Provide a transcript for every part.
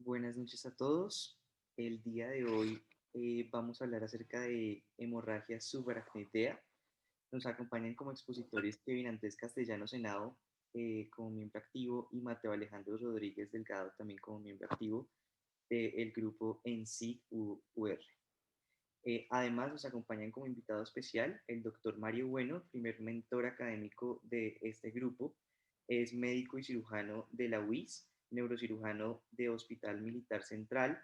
Buenas noches a todos. El día de hoy vamos a hablar acerca de hemorragia subaracnoidea. Nos acompañan como expositores Kevin Andrés Castellanos Henao como miembro activo y Mateo Alejandro Rodríguez Delgado también como miembro activo del grupo ENSIG UR. Además nos acompañan como invitado especial el doctor Mario Bueno, primer mentor académico de este grupo. Es médico y cirujano de la UIS, neurocirujano de Hospital Militar Central,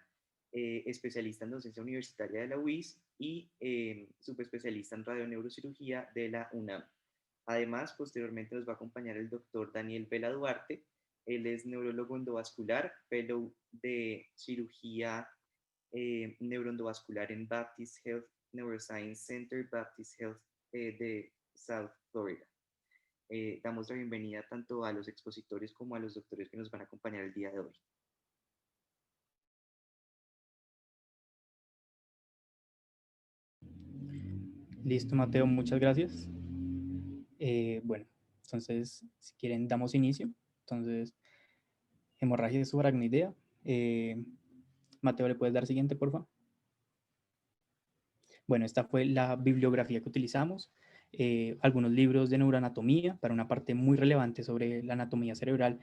especialista en docencia universitaria de la UIS y subespecialista en radioneurocirugía de la UNAM. Además, posteriormente nos va a acompañar el doctor Daniel Vela Duarte. Él es neurólogo endovascular, fellow de cirugía neuroendovascular en Baptist Health Neuroscience Center, Baptist Health de South Florida. Damos la bienvenida tanto a los expositores como a los doctores que nos van a acompañar el día de hoy. Listo, Mateo, muchas gracias. Bueno, entonces, si quieren, damos inicio. Entonces, hemorragia subaracnoidea. Mateo, ¿le puedes dar siguiente, por favor? Bueno, esta fue la bibliografía que utilizamos. Algunos libros de neuroanatomía para una parte muy relevante sobre la anatomía cerebral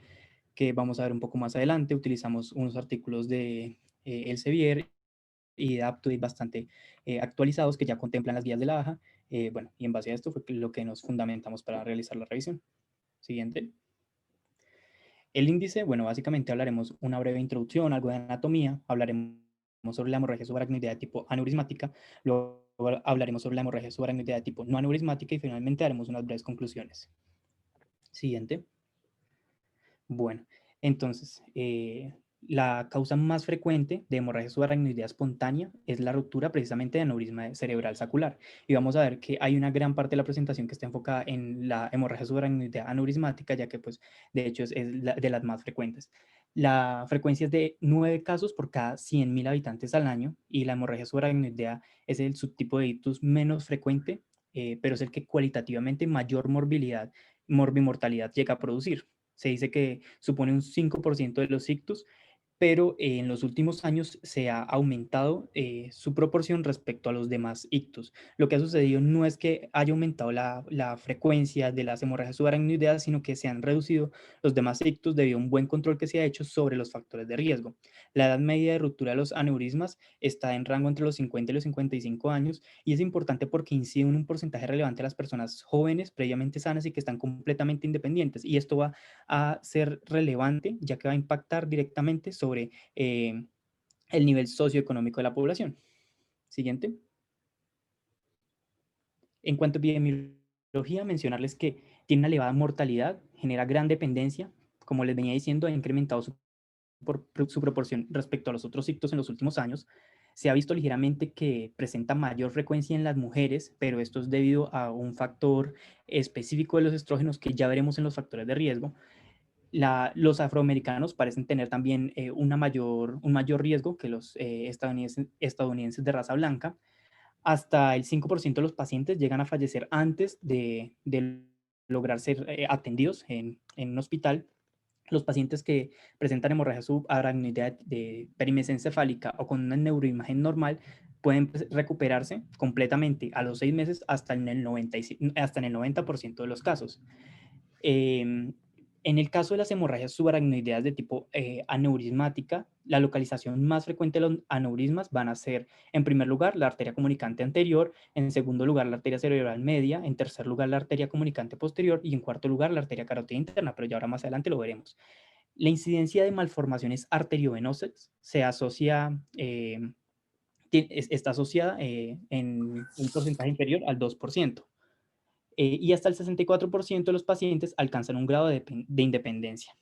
que vamos a ver un poco más adelante. Utilizamos unos artículos de Elsevier y de Aptuit bastante actualizados que ya contemplan las guías de la AJA. Bueno, y en base a esto fue lo que nos fundamentamos para realizar la revisión. Siguiente. El índice, bueno, básicamente hablaremos una breve introducción, algo de anatomía, hablaremos sobre la hemorragia subaracnoidea de tipo aneurismática, luego hablaremos sobre la hemorragia subaracnoidea de tipo no aneurismática y finalmente haremos unas breves conclusiones. Siguiente. Bueno, entonces, la causa más frecuente de hemorragia subaracnoidea espontánea es la ruptura precisamente de aneurisma cerebral sacular. Y vamos a ver que hay una gran parte de la presentación que está enfocada en la hemorragia subaracnoidea aneurismática, ya que pues de hecho es de las más frecuentes. La frecuencia es de 9 casos por cada 100.000 habitantes al año y la hemorragia subaracnoidea es el subtipo de ictus menos frecuente, pero es el que cualitativamente mayor morbimortalidad llega a producir. Se dice que supone un 5% de los ictus, pero en los últimos años se ha aumentado su proporción respecto a los demás ictus. Lo que ha sucedido no es que haya aumentado la frecuencia de las hemorragias subaracnoideas, sino que se han reducido los demás ictus debido a un buen control que se ha hecho sobre los factores de riesgo. La edad media de ruptura de los aneurismas está en rango entre los 50 y los 55 años y es importante porque incide en un porcentaje relevante de las personas jóvenes, previamente sanas y que están completamente independientes. Y esto va a ser relevante ya que va a impactar directamente sobre el nivel socioeconómico de la población. Siguiente. En cuanto a epidemiología, mencionarles que tiene una elevada mortalidad, genera gran dependencia, como les venía diciendo, ha incrementado su proporción respecto a los otros ictus en los últimos años. Se ha visto ligeramente que presenta mayor frecuencia en las mujeres, pero esto es debido a un factor específico de los estrógenos que ya veremos en los factores de riesgo. Los afroamericanos parecen tener también un mayor riesgo que los estadounidenses de raza blanca. Hasta el 5% de los pacientes llegan a fallecer antes de lograr ser atendidos en un hospital. Los pacientes que presentan hemorragia subaracnoidea de perimesencefálica o con una neuroimagen normal pueden recuperarse completamente a los 6 meses hasta en el 90% de los casos. Eh, en el caso de las hemorragias subaracnoideas de tipo aneurismática, la localización más frecuente de los aneurismas van a ser, en primer lugar, la arteria comunicante anterior, en segundo lugar, la arteria cerebral media, en tercer lugar, la arteria comunicante posterior y en cuarto lugar, la arteria carótida interna, pero ya ahora más adelante lo veremos. La incidencia de malformaciones arteriovenosas se asocia, está asociada en un porcentaje inferior al 2%. Y hasta el 64% de los pacientes alcanzan un grado de independencia.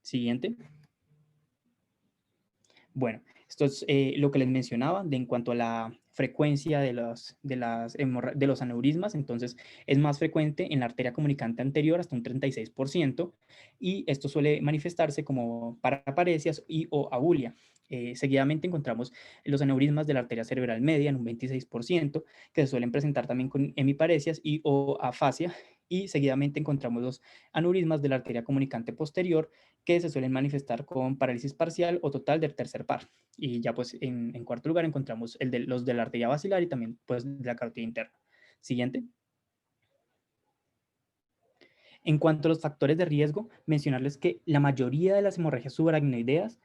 Siguiente. Bueno, esto es lo que les mencionaba en cuanto a la frecuencia de los aneurismas. Entonces, es más frecuente en la arteria comunicante anterior hasta un 36%, y esto suele manifestarse como paraparesias y o abulia. Seguidamente encontramos los aneurismas de la arteria cerebral media en un 26%, que se suelen presentar también con hemiparesias y o afasia, y seguidamente encontramos los aneurismas de la arteria comunicante posterior que se suelen manifestar con parálisis parcial o total del tercer par. Y ya pues en cuarto lugar encontramos los de la arteria basilar y también pues de la carótida interna. Siguiente. En cuanto a los factores de riesgo, mencionarles que la mayoría de las hemorragias subaracnoideas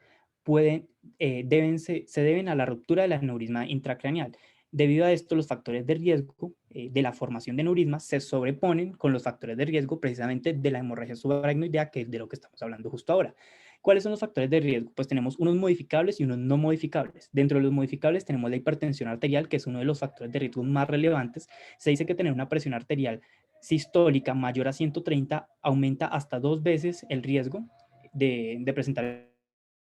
se deben a la ruptura del aneurisma intracraneal. Debido a esto, los factores de riesgo de la formación de aneurismas se sobreponen con los factores de riesgo precisamente de la hemorragia subaracnoidea, que es de lo que estamos hablando justo ahora. ¿Cuáles son los factores de riesgo? Pues tenemos unos modificables y unos no modificables. Dentro de los modificables tenemos la hipertensión arterial, que es uno de los factores de riesgo más relevantes. Se dice que tener una presión arterial sistólica mayor a 130 aumenta hasta 2 veces el riesgo de presentar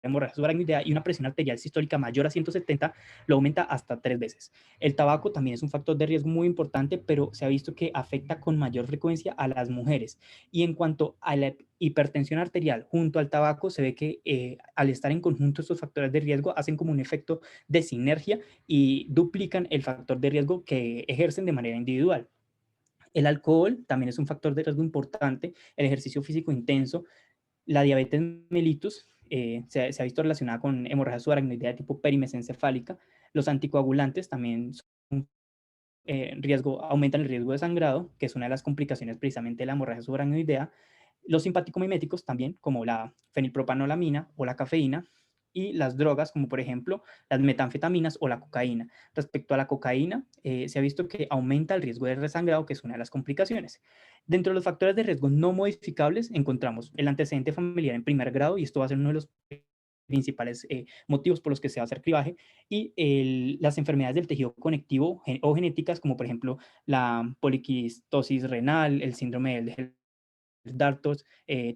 hemorragia subaracnoidea, y una presión arterial sistólica mayor a 170 lo aumenta hasta 3 veces. El tabaco también es un factor de riesgo muy importante, pero se ha visto que afecta con mayor frecuencia a las mujeres. Y en cuanto a la hipertensión arterial junto al tabaco, se ve que al estar en conjunto estos factores de riesgo hacen como un efecto de sinergia y duplican el factor de riesgo que ejercen de manera individual. El alcohol también es un factor de riesgo importante, el ejercicio físico intenso, la diabetes mellitus se ha visto relacionada con hemorragia subaracnoidea de tipo perimesencefálica. Los anticoagulantes también aumentan el riesgo de sangrado, que es una de las complicaciones precisamente de la hemorragia subaracnoidea. Los simpaticomiméticos también, como la fenilpropanolamina o la cafeína, y las drogas, como por ejemplo las metanfetaminas o la cocaína. Respecto a la cocaína, se ha visto que aumenta el riesgo de resangrado, que es una de las complicaciones. Dentro de los factores de riesgo no modificables encontramos el antecedente familiar en primer grado, y esto va a ser uno de los principales motivos por los que se va a hacer cribaje, y las enfermedades del tejido conectivo o genéticas, como por ejemplo la poliquistosis renal, el síndrome del Dartos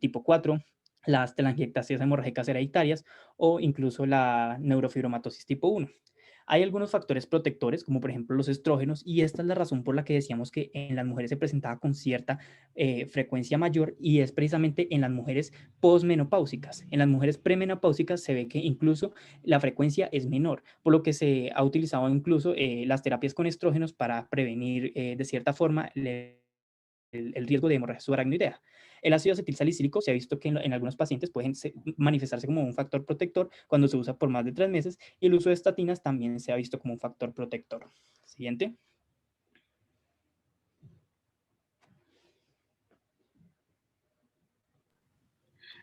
tipo 4, las telangiectasias hemorrágicas hereditarias o incluso la neurofibromatosis tipo 1. Hay algunos factores protectores, como por ejemplo los estrógenos, y esta es la razón por la que decíamos que en las mujeres se presentaba con cierta frecuencia mayor, y es precisamente en las mujeres posmenopáusicas. En las mujeres premenopáusicas se ve que incluso la frecuencia es menor, por lo que se ha utilizado incluso las terapias con estrógenos para prevenir de cierta forma el riesgo de hemorragia subaracnoidea. El ácido acetil salicílico se ha visto que en algunos pacientes pueden manifestarse como un factor protector cuando se usa por más de 3 meses, y el uso de estatinas también se ha visto como un factor protector. Siguiente.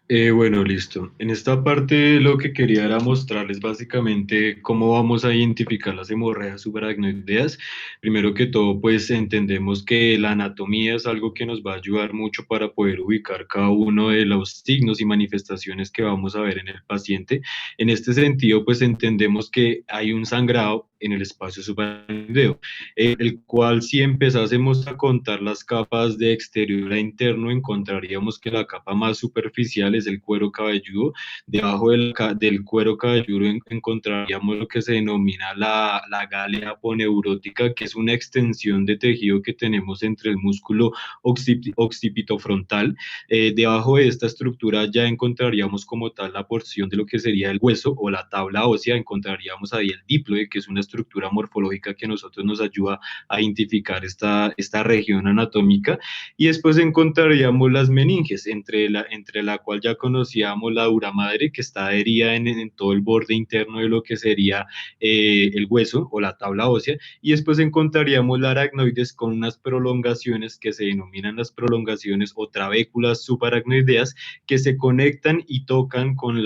Bueno, listo. En esta parte lo que quería era mostrarles básicamente cómo vamos a identificar las hemorragias subaracnoideas. Primero que todo, pues entendemos que la anatomía es algo que nos va a ayudar mucho para poder ubicar cada uno de los signos y manifestaciones que vamos a ver en el paciente. En este sentido, pues entendemos que hay un sangrado en el espacio subaracnoideo, el cual si empezásemos a contar las capas de exterior a interno, encontraríamos que la capa más superficial es el cuero cabelludo. Debajo del cuero cabelludo encontraríamos lo que se denomina la gálea aponeurótica, que es una extensión de tejido que tenemos entre el músculo occipitofrontal. Debajo de esta estructura ya encontraríamos como tal la porción de lo que sería el hueso o la tabla ósea. Encontraríamos ahí el díploide, que es una estructura morfológica que a nosotros nos ayuda a identificar esta región anatómica, y después encontraríamos las meninges, entre la cual ya conocíamos la dura madre, que está adherida en todo el borde interno de lo que sería el hueso o la tabla ósea, y después encontraríamos la aracnoides con unas prolongaciones que se denominan las prolongaciones o trabéculas subaracnoideas, que se conectan y tocan con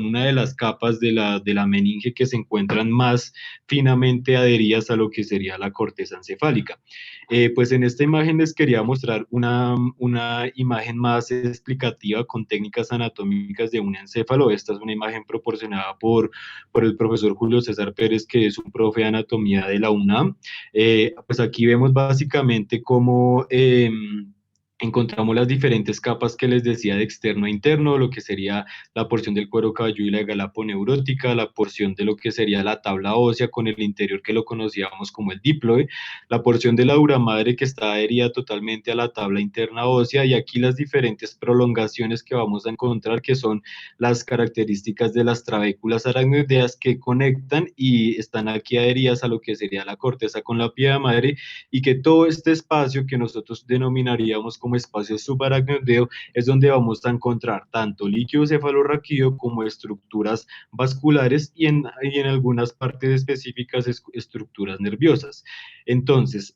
una de las capas de la meninge que se encuentran más finamente adheridas a lo que sería la corteza encefálica. Pues en esta imagen les quería mostrar una imagen más explicativa con técnicas anatómicas de un encéfalo. Esta es una imagen proporcionada por el profesor Julio César Pérez, que es un profe de anatomía de la UNAM. Pues aquí vemos básicamente cómo encontramos las diferentes capas que les decía de externo a interno, lo que sería la porción del cuero cabelludo y la galapo neurótica, la porción de lo que sería la tabla ósea con el interior que lo conocíamos como el diploide, la porción de la dura madre que está adherida totalmente a la tabla interna ósea, y aquí las diferentes prolongaciones que vamos a encontrar, que son las características de las trabéculas aracnoideas que conectan y están aquí adheridas a lo que sería la corteza con la piedra madre, y que todo este espacio que nosotros denominaríamos como espacio subaracnoideo es donde vamos a encontrar tanto líquido cefalorraquídeo como estructuras vasculares y en algunas partes específicas estructuras nerviosas. Entonces,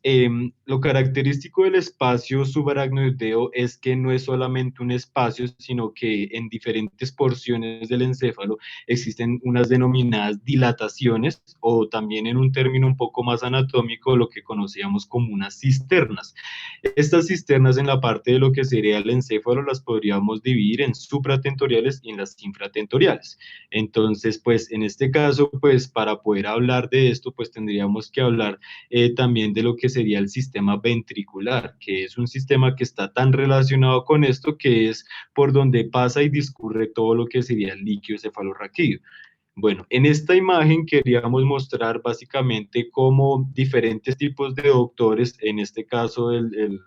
lo característico del espacio subaracnoideo es que no es solamente un espacio, sino que en diferentes porciones del encéfalo existen unas denominadas dilataciones, o también en un término un poco más anatómico, lo que conocíamos como unas cisternas. Estas cisternas en la parte de lo que sería el encéfalo las podríamos dividir en supratentoriales y en las infratentoriales. Entonces, pues en este caso, pues para poder hablar de esto, pues tendríamos que hablar también de lo que sería el sistema ventricular, que es un sistema que está tan relacionado con esto, que es por donde pasa y discurre todo lo que sería el líquido cefalorraquídeo. Bueno, en esta imagen queríamos mostrar básicamente cómo diferentes tipos de doctores, en este caso el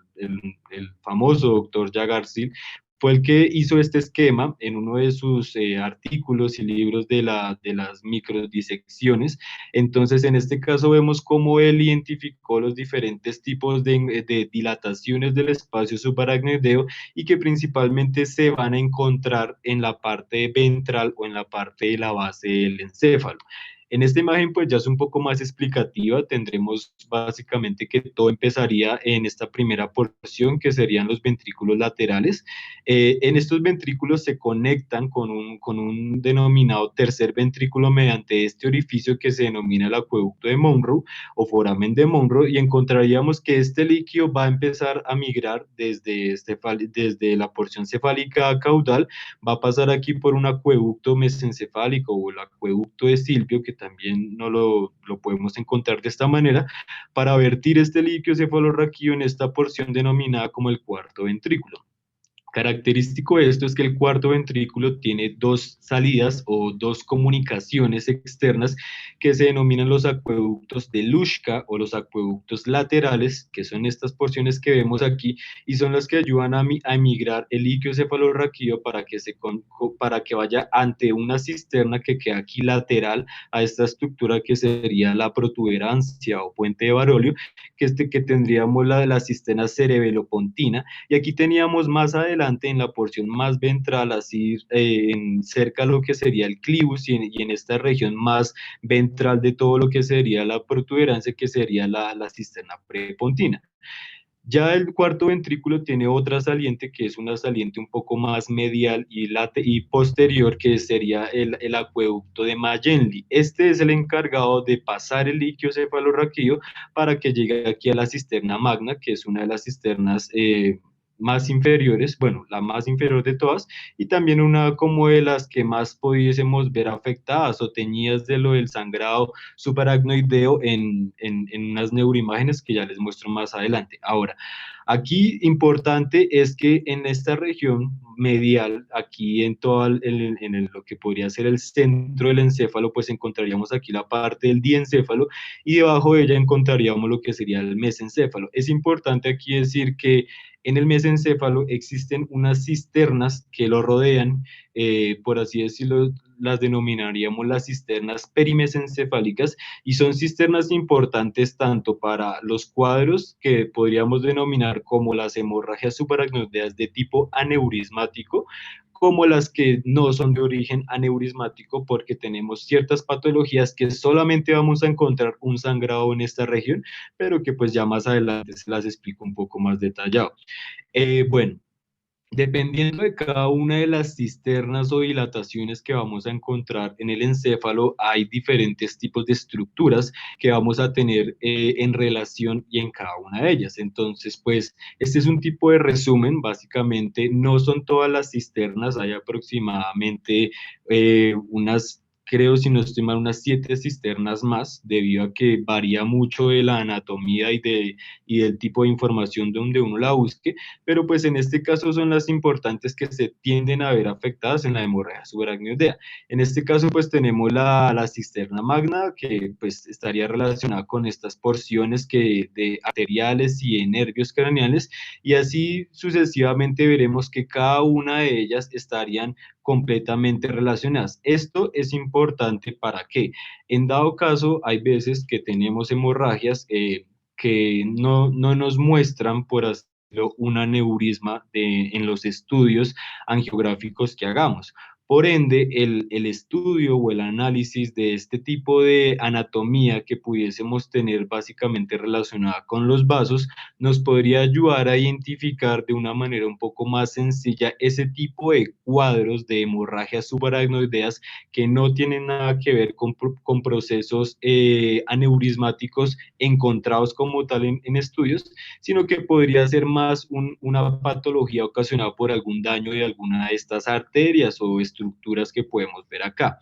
famoso doctor Jagarsil, fue el que hizo este esquema en uno de sus artículos y libros de las microdisecciones. Entonces, en este caso vemos cómo él identificó los diferentes tipos de dilataciones del espacio subaracnoideo, y que principalmente se van a encontrar en la parte ventral o en la parte de la base del encéfalo. En esta imagen pues ya es un poco más explicativa, tendremos básicamente que todo empezaría en esta primera porción, que serían los ventrículos laterales. En estos ventrículos se conectan con un denominado tercer ventrículo mediante este orificio que se denomina el acueducto de Monroe o foramen de Monroe, y encontraríamos que este líquido va a empezar a migrar desde la porción cefálica caudal, va a pasar aquí por un acueducto mesencefálico o el acueducto de Silvio, que también no lo podemos encontrar de esta manera, para vertir este líquido cefalorraquídeo en esta porción denominada como el cuarto ventrículo. Característico de esto es que el cuarto ventrículo tiene dos salidas o dos comunicaciones externas que se denominan los acueductos de Luschka o los acueductos laterales, que son estas porciones que vemos aquí, y son las que ayudan a emigrar el líquido cefalorraquídeo para que vaya ante una cisterna que queda aquí lateral a esta estructura que sería la protuberancia o puente de Barolio, que tendríamos la cisterna cerebelopontina, y aquí teníamos más adelante en la porción más ventral, así cerca de lo que sería el clivus, y en esta región más ventral de todo lo que sería la protuberancia, que sería la cisterna prepontina. Ya el cuarto ventrículo tiene otra saliente, que es una saliente un poco más medial y posterior, que sería el acueducto de Mayenli. Este es el encargado de pasar el líquido cefalorraquídeo para que llegue aquí a la cisterna magna, que es una de las cisternas más inferiores, bueno, la más inferior de todas, y también una como de las que más pudiésemos ver afectadas o teñidas de lo del sangrado subaracnoideo en unas neuroimágenes que ya les muestro más adelante. Ahora, aquí importante es que en esta región medial, aquí en todo lo que podría ser el centro del encéfalo, pues encontraríamos aquí la parte del diencéfalo, y debajo de ella encontraríamos lo que sería el mesencéfalo. Es importante aquí decir que en el mesencéfalo existen unas cisternas que lo rodean, por así decirlo, las denominaríamos las cisternas perimesencefálicas, y son cisternas importantes tanto para los cuadros que podríamos denominar como las hemorragias subaracnoideas de tipo aneurismático, como las que no son de origen aneurismático, porque tenemos ciertas patologías que solamente vamos a encontrar un sangrado en esta región, pero que pues ya más adelante se las explico un poco más detallado. Bueno, dependiendo de cada una de las cisternas o dilataciones que vamos a encontrar en el encéfalo, hay diferentes tipos de estructuras que vamos a tener en relación y en cada una de ellas. Entonces, pues, este es un tipo de resumen. Básicamente, no son todas las cisternas, hay aproximadamente unas creo, si no estoy mal, unas 7 cisternas más, debido a que varía mucho de la anatomía y del tipo de información donde uno la busque, pero pues en este caso son las importantes que se tienden a ver afectadas en la hemorragia subaracnoidea. En este caso pues tenemos la cisterna magna, que pues estaría relacionada con estas porciones de arteriales y de nervios craneales, y así sucesivamente veremos que cada una de ellas estarían completamente relacionadas. Esto es importante para que, en dado caso, hay veces que tenemos hemorragias que no nos muestran, por así decirlo, un aneurisma en los estudios angiográficos que hagamos. Por ende, el estudio o el análisis de este tipo de anatomía que pudiésemos tener básicamente relacionada con los vasos nos podría ayudar a identificar de una manera un poco más sencilla ese tipo de cuadros de hemorragias subaracnoideas que no tienen nada que ver con procesos aneurismáticos encontrados como tal en estudios, sino que podría ser más una patología ocasionada por algún daño de alguna de estas arterias o estructuras que podemos ver acá.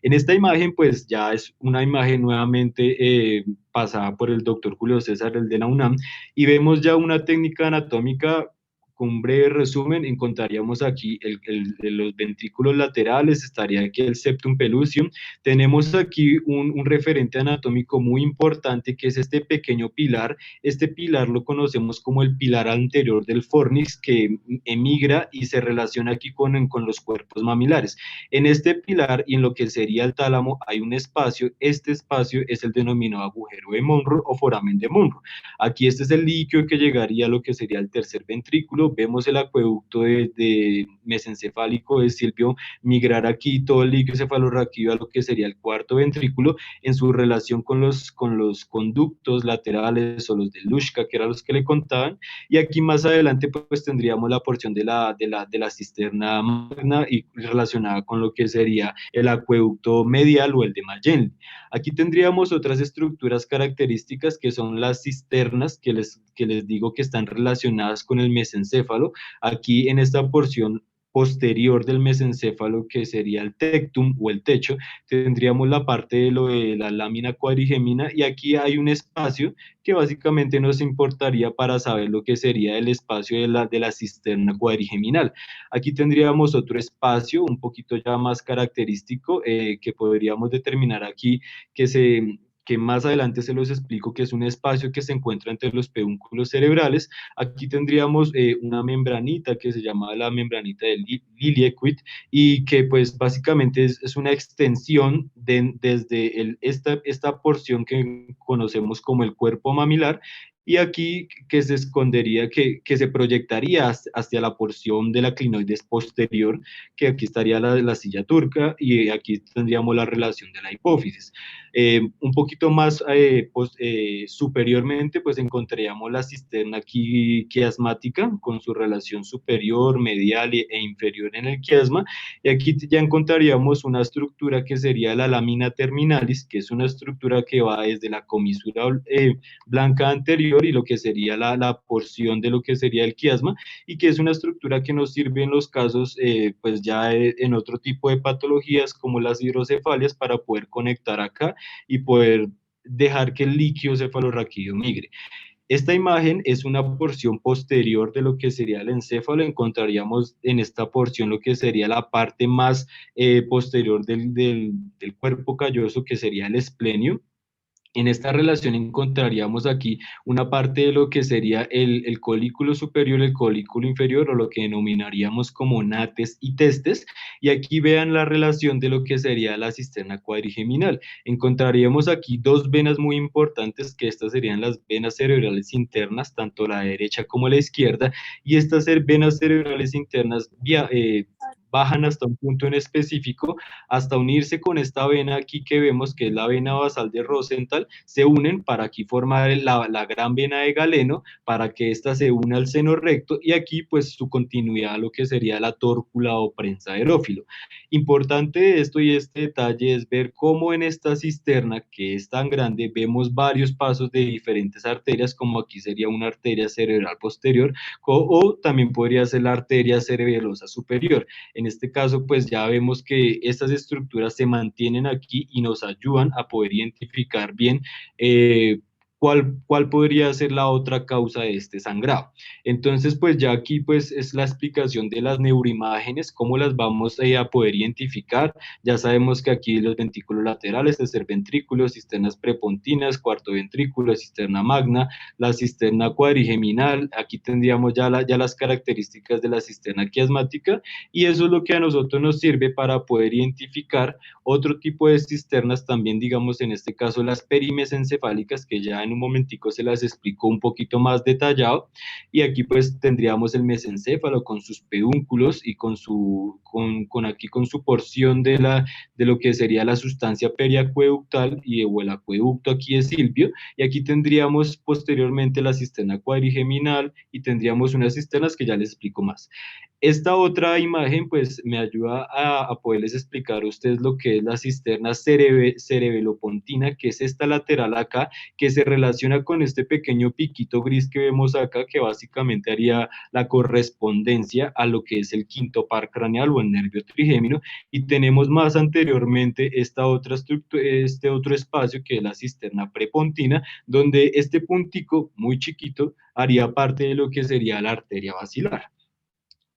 En esta imagen, pues ya es una imagen nuevamente pasada por el doctor Julio César, el de la UNAM, y vemos ya una técnica anatómica. Con un breve resumen, encontraríamos aquí los ventrículos laterales, estaría aquí el septum pellucidum. Tenemos aquí un referente anatómico muy importante, que es este pequeño pilar. Este pilar lo conocemos como el pilar anterior del fornix, que emigra y se relaciona aquí con los cuerpos mamilares. En este pilar y en lo que sería el tálamo hay un espacio. Este espacio es el denominado agujero de Monro o foramen de Monro. Aquí este es el líquido que llegaría a lo que sería el tercer ventrículo. Vemos el acueducto de mesencefálico de Silvio migrar aquí todo el líquido cefalorraquídeo a lo que sería el cuarto ventrículo en su relación con los conductos laterales o los de Luschka, que eran los que le contaban. Y aquí más adelante pues tendríamos la porción de la cisterna magna y relacionada con lo que sería el acueducto medial o el de Magellan. Aquí tendríamos otras estructuras características que son las cisternas que les digo que están relacionadas con el mesencéfalo. Aquí en esta porción posterior del mesencéfalo, que sería el tectum o el techo, tendríamos la parte de lo de la lámina cuadrigemina, y aquí hay un espacio que básicamente nos importaría para saber lo que sería el espacio de la cisterna cuadrigeminal. Aquí tendríamos otro espacio un poquito ya más característico, que podríamos determinar aquí, que más adelante se los explico, que es un espacio que se encuentra entre los pedúnculos cerebrales. Aquí tendríamos una membranita que se llama la membranita de Liliequid, y que pues básicamente es una extensión desde esta porción que conocemos como el cuerpo mamilar, y aquí que se escondería, que se proyectaría hacia la porción de la clinoides posterior, que aquí estaría la silla turca, y aquí tendríamos la relación de la hipófisis. Un poquito más superiormente, pues encontraríamos la cisterna quiasmática con su relación superior, medial e inferior en el quiasma, y aquí ya encontraríamos una estructura que sería la lámina terminalis, que es una estructura que va desde la comisura blanca anterior y lo que sería la porción de lo que sería el quiasma, y que es una estructura que nos sirve en los casos, pues ya en otro tipo de patologías como las hidrocefalias, para poder conectar acá y poder dejar que el líquido cefalorraquídeo migre. Esta imagen es una porción posterior de lo que sería el encéfalo. Encontraríamos en esta porción lo que sería la parte más posterior del cuerpo calloso, que sería el esplenio. En esta relación encontraríamos aquí una parte de lo que sería el colículo superior, el colículo inferior, o lo que denominaríamos como nates y testes, y aquí vean la relación de lo que sería la cisterna cuadrigeminal. Encontraríamos aquí dos venas muy importantes, que estas serían las venas cerebrales internas, tanto la derecha como la izquierda, y estas venas cerebrales internas bajan hasta un punto en específico, hasta unirse con esta vena aquí que vemos, que es la vena basal de Rosenthal. Se unen para aquí formar la gran vena de Galeno, para que ésta se una al seno recto, y aquí pues su continuidad a lo que sería la tórcula o prensa de aerófilo. Importante de esto y este detalle es ver cómo en esta cisterna, que es tan grande, vemos varios pasos de diferentes arterias, como aquí sería una arteria cerebral posterior, o también podría ser la arteria cerebelosa superior. En este caso, pues ya vemos que estas estructuras se mantienen aquí y nos ayudan a poder identificar bien cuál podría ser la otra causa de este sangrado. Entonces, pues ya aquí pues es la explicación de las neuroimágenes, cómo las vamos a poder identificar. Ya sabemos que aquí los ventrículos laterales, tercer ventrículo, cisternas prepontinas, cuarto ventrículo, cisterna magna, la cisterna cuadrigeminal, aquí tendríamos ya las características de la cisterna quiasmática, y eso es lo que a nosotros nos sirve para poder identificar otro tipo de cisternas también, digamos en este caso las perimesencefálicas, que ya en un momentico se las explico un poquito más detallado, y aquí pues tendríamos el mesencéfalo con sus pedúnculos y aquí con su porción de lo que sería la sustancia periacueductal o el acueducto aquí de Silvio, y aquí tendríamos posteriormente la cisterna cuadrigeminal y tendríamos unas cisternas que ya les explico más. Esta otra imagen pues me ayuda a poderles explicar a ustedes lo que es la cisterna cerebelopontina, que es esta lateral acá, que se relaciona con este pequeño piquito gris que vemos acá, que básicamente haría la correspondencia a lo que es el quinto par craneal o el nervio trigémino, y tenemos más anteriormente esta otra estructura, este otro espacio que es la cisterna prepontina, donde este puntico muy chiquito haría parte de lo que sería la arteria basilar.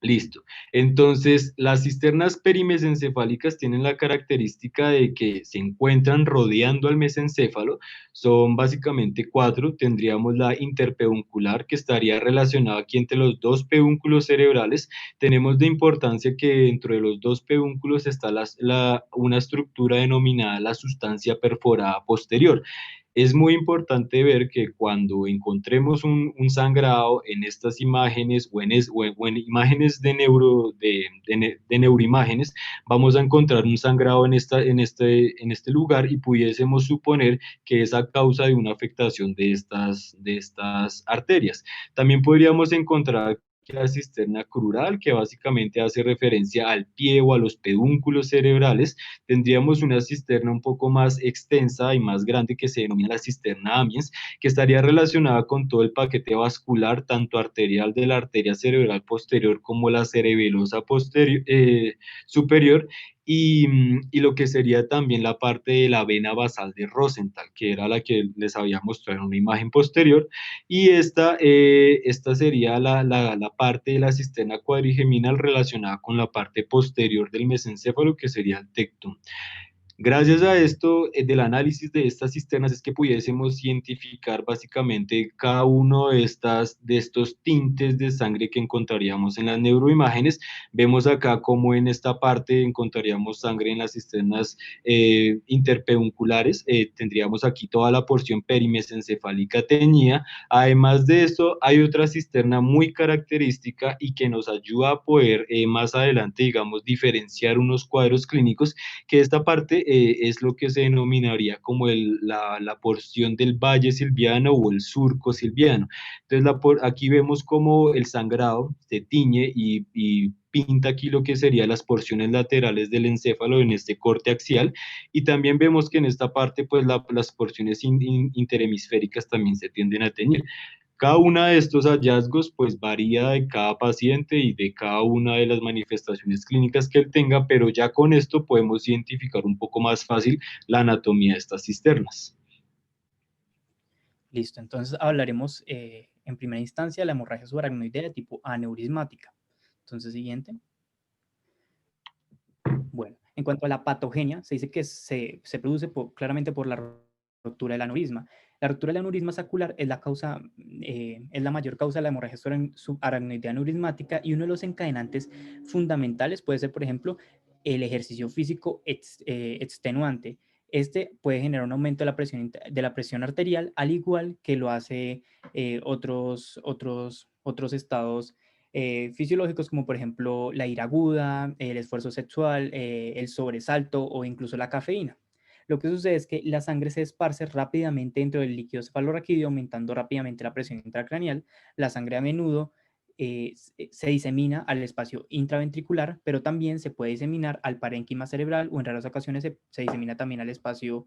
Listo. Entonces, las cisternas perimesencefálicas tienen la característica de que se encuentran rodeando al mesencéfalo. Son básicamente cuatro. Tendríamos la interpeduncular, que estaría relacionada aquí entre los dos pedúnculos cerebrales. Tenemos de importancia que dentro de los dos pedúnculos está una estructura denominada la sustancia perforada posterior. Es muy importante ver que cuando encontremos un sangrado en estas imágenes o en imágenes de neuroimágenes, vamos a encontrar un sangrado en este lugar, y pudiésemos suponer que es a causa de una afectación de estas arterias. También podríamos encontrar la cisterna crural, que básicamente hace referencia al pie o a los pedúnculos cerebrales. Tendríamos una cisterna un poco más extensa y más grande que se denomina la cisterna amiens, que estaría relacionada con todo el paquete vascular, tanto arterial de la arteria cerebral posterior como la cerebelosa superior, y lo que sería también la parte de la vena basal de Rosenthal, que era la que les había mostrado en una imagen posterior, y esta sería la parte de la cisterna cuadrigeminal relacionada con la parte posterior del mesencéfalo, que sería el tectum. Gracias a esto, del análisis de estas cisternas, es que pudiésemos identificar básicamente cada uno de estos tintes de sangre que encontraríamos en las neuroimágenes. Vemos acá como en esta parte encontraríamos sangre en las cisternas interpedunculares. Tendríamos aquí toda la porción perimesencefálica teñida. Además de esto, hay otra cisterna muy característica y que nos ayuda a poder más adelante, digamos, diferenciar unos cuadros clínicos, que esta parte es lo que se denominaría como la porción del valle silviano o el surco silviano. Entonces, aquí vemos como el sangrado se tiñe y pinta aquí lo que serían las porciones laterales del encéfalo en este corte axial, y también vemos que en esta parte pues las porciones interhemisféricas también se tienden a teñir. Cada uno de estos hallazgos pues varía de cada paciente y de cada una de las manifestaciones clínicas que él tenga, pero ya con esto podemos identificar un poco más fácil la anatomía de estas cisternas. Listo, entonces hablaremos en primera instancia de la hemorragia subaracnoidea de tipo aneurismática. Entonces, siguiente. Bueno, en cuanto a la patogenia, se dice que se produce claramente por la ruptura del aneurisma. La ruptura del aneurisma saccular es la mayor causa de la hemorragia subaracnoidea aneurismática, y uno de los encadenantes fundamentales puede ser, por ejemplo, el ejercicio físico extenuante. Este puede generar un aumento de la presión arterial, al igual que lo hace otros estados fisiológicos, como por ejemplo la ira aguda, el esfuerzo sexual, el sobresalto o incluso la cafeína. Lo que sucede es que la sangre se esparce rápidamente dentro del líquido cefalorraquídeo, aumentando rápidamente la presión intracraneal. La sangre a menudo se disemina al espacio intraventricular, pero también se puede diseminar al parénquima cerebral, o en raras ocasiones se disemina también al espacio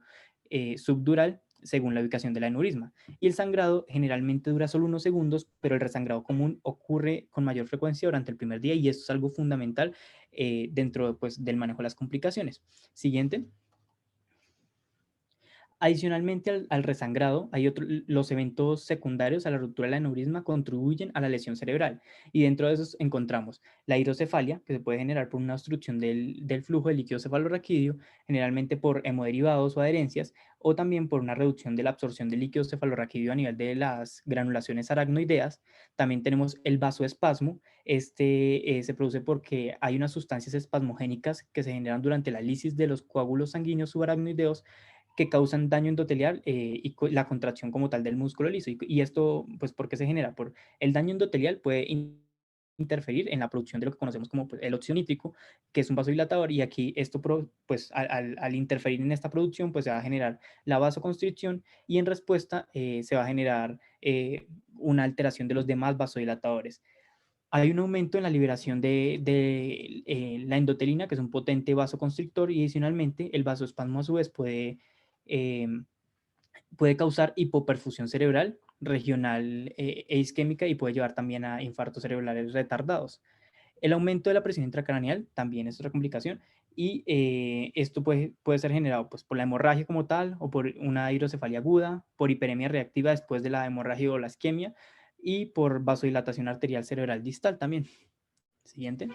subdural, según la ubicación del aneurisma. Y el sangrado generalmente dura solo unos segundos, pero el resangrado común ocurre con mayor frecuencia durante el primer día y esto es algo fundamental dentro pues, del manejo de las complicaciones. Siguiente. Adicionalmente al resangrado, los eventos secundarios a la ruptura del aneurisma contribuyen a la lesión cerebral y dentro de esos encontramos la hidrocefalia, que se puede generar por una obstrucción del flujo de líquido cefalorraquídeo, generalmente por hemoderivados o adherencias, o también por una reducción de la absorción del líquido cefalorraquídeo a nivel de las granulaciones aracnoideas. También tenemos el vasoespasmo. Se produce porque hay unas sustancias espasmogénicas que se generan durante la lisis de los coágulos sanguíneos subaracnoideos que causan daño endotelial y la contracción como tal del músculo liso. Y esto, pues, ¿por qué se genera? Por el daño endotelial puede interferir en la producción de lo que conocemos como pues, el óxido nítrico, que es un vasodilatador, y aquí esto, pues, al interferir en esta producción, pues se va a generar la vasoconstricción y en respuesta se va a generar una alteración de los demás vasodilatadores. Hay un aumento en la liberación de la endotelina, que es un potente vasoconstrictor, y adicionalmente el vasoespasmo a su vez eh, puede causar hipoperfusión cerebral regional e isquémica y puede llevar también a infartos cerebrales retardados. El aumento de la presión intracraneal también es otra complicación y esto puede ser generado pues, por la hemorragia como tal o por una hidrocefalia aguda, por hiperemia reactiva después de la hemorragia o la isquemia y por vasodilatación arterial cerebral distal también. Siguiente.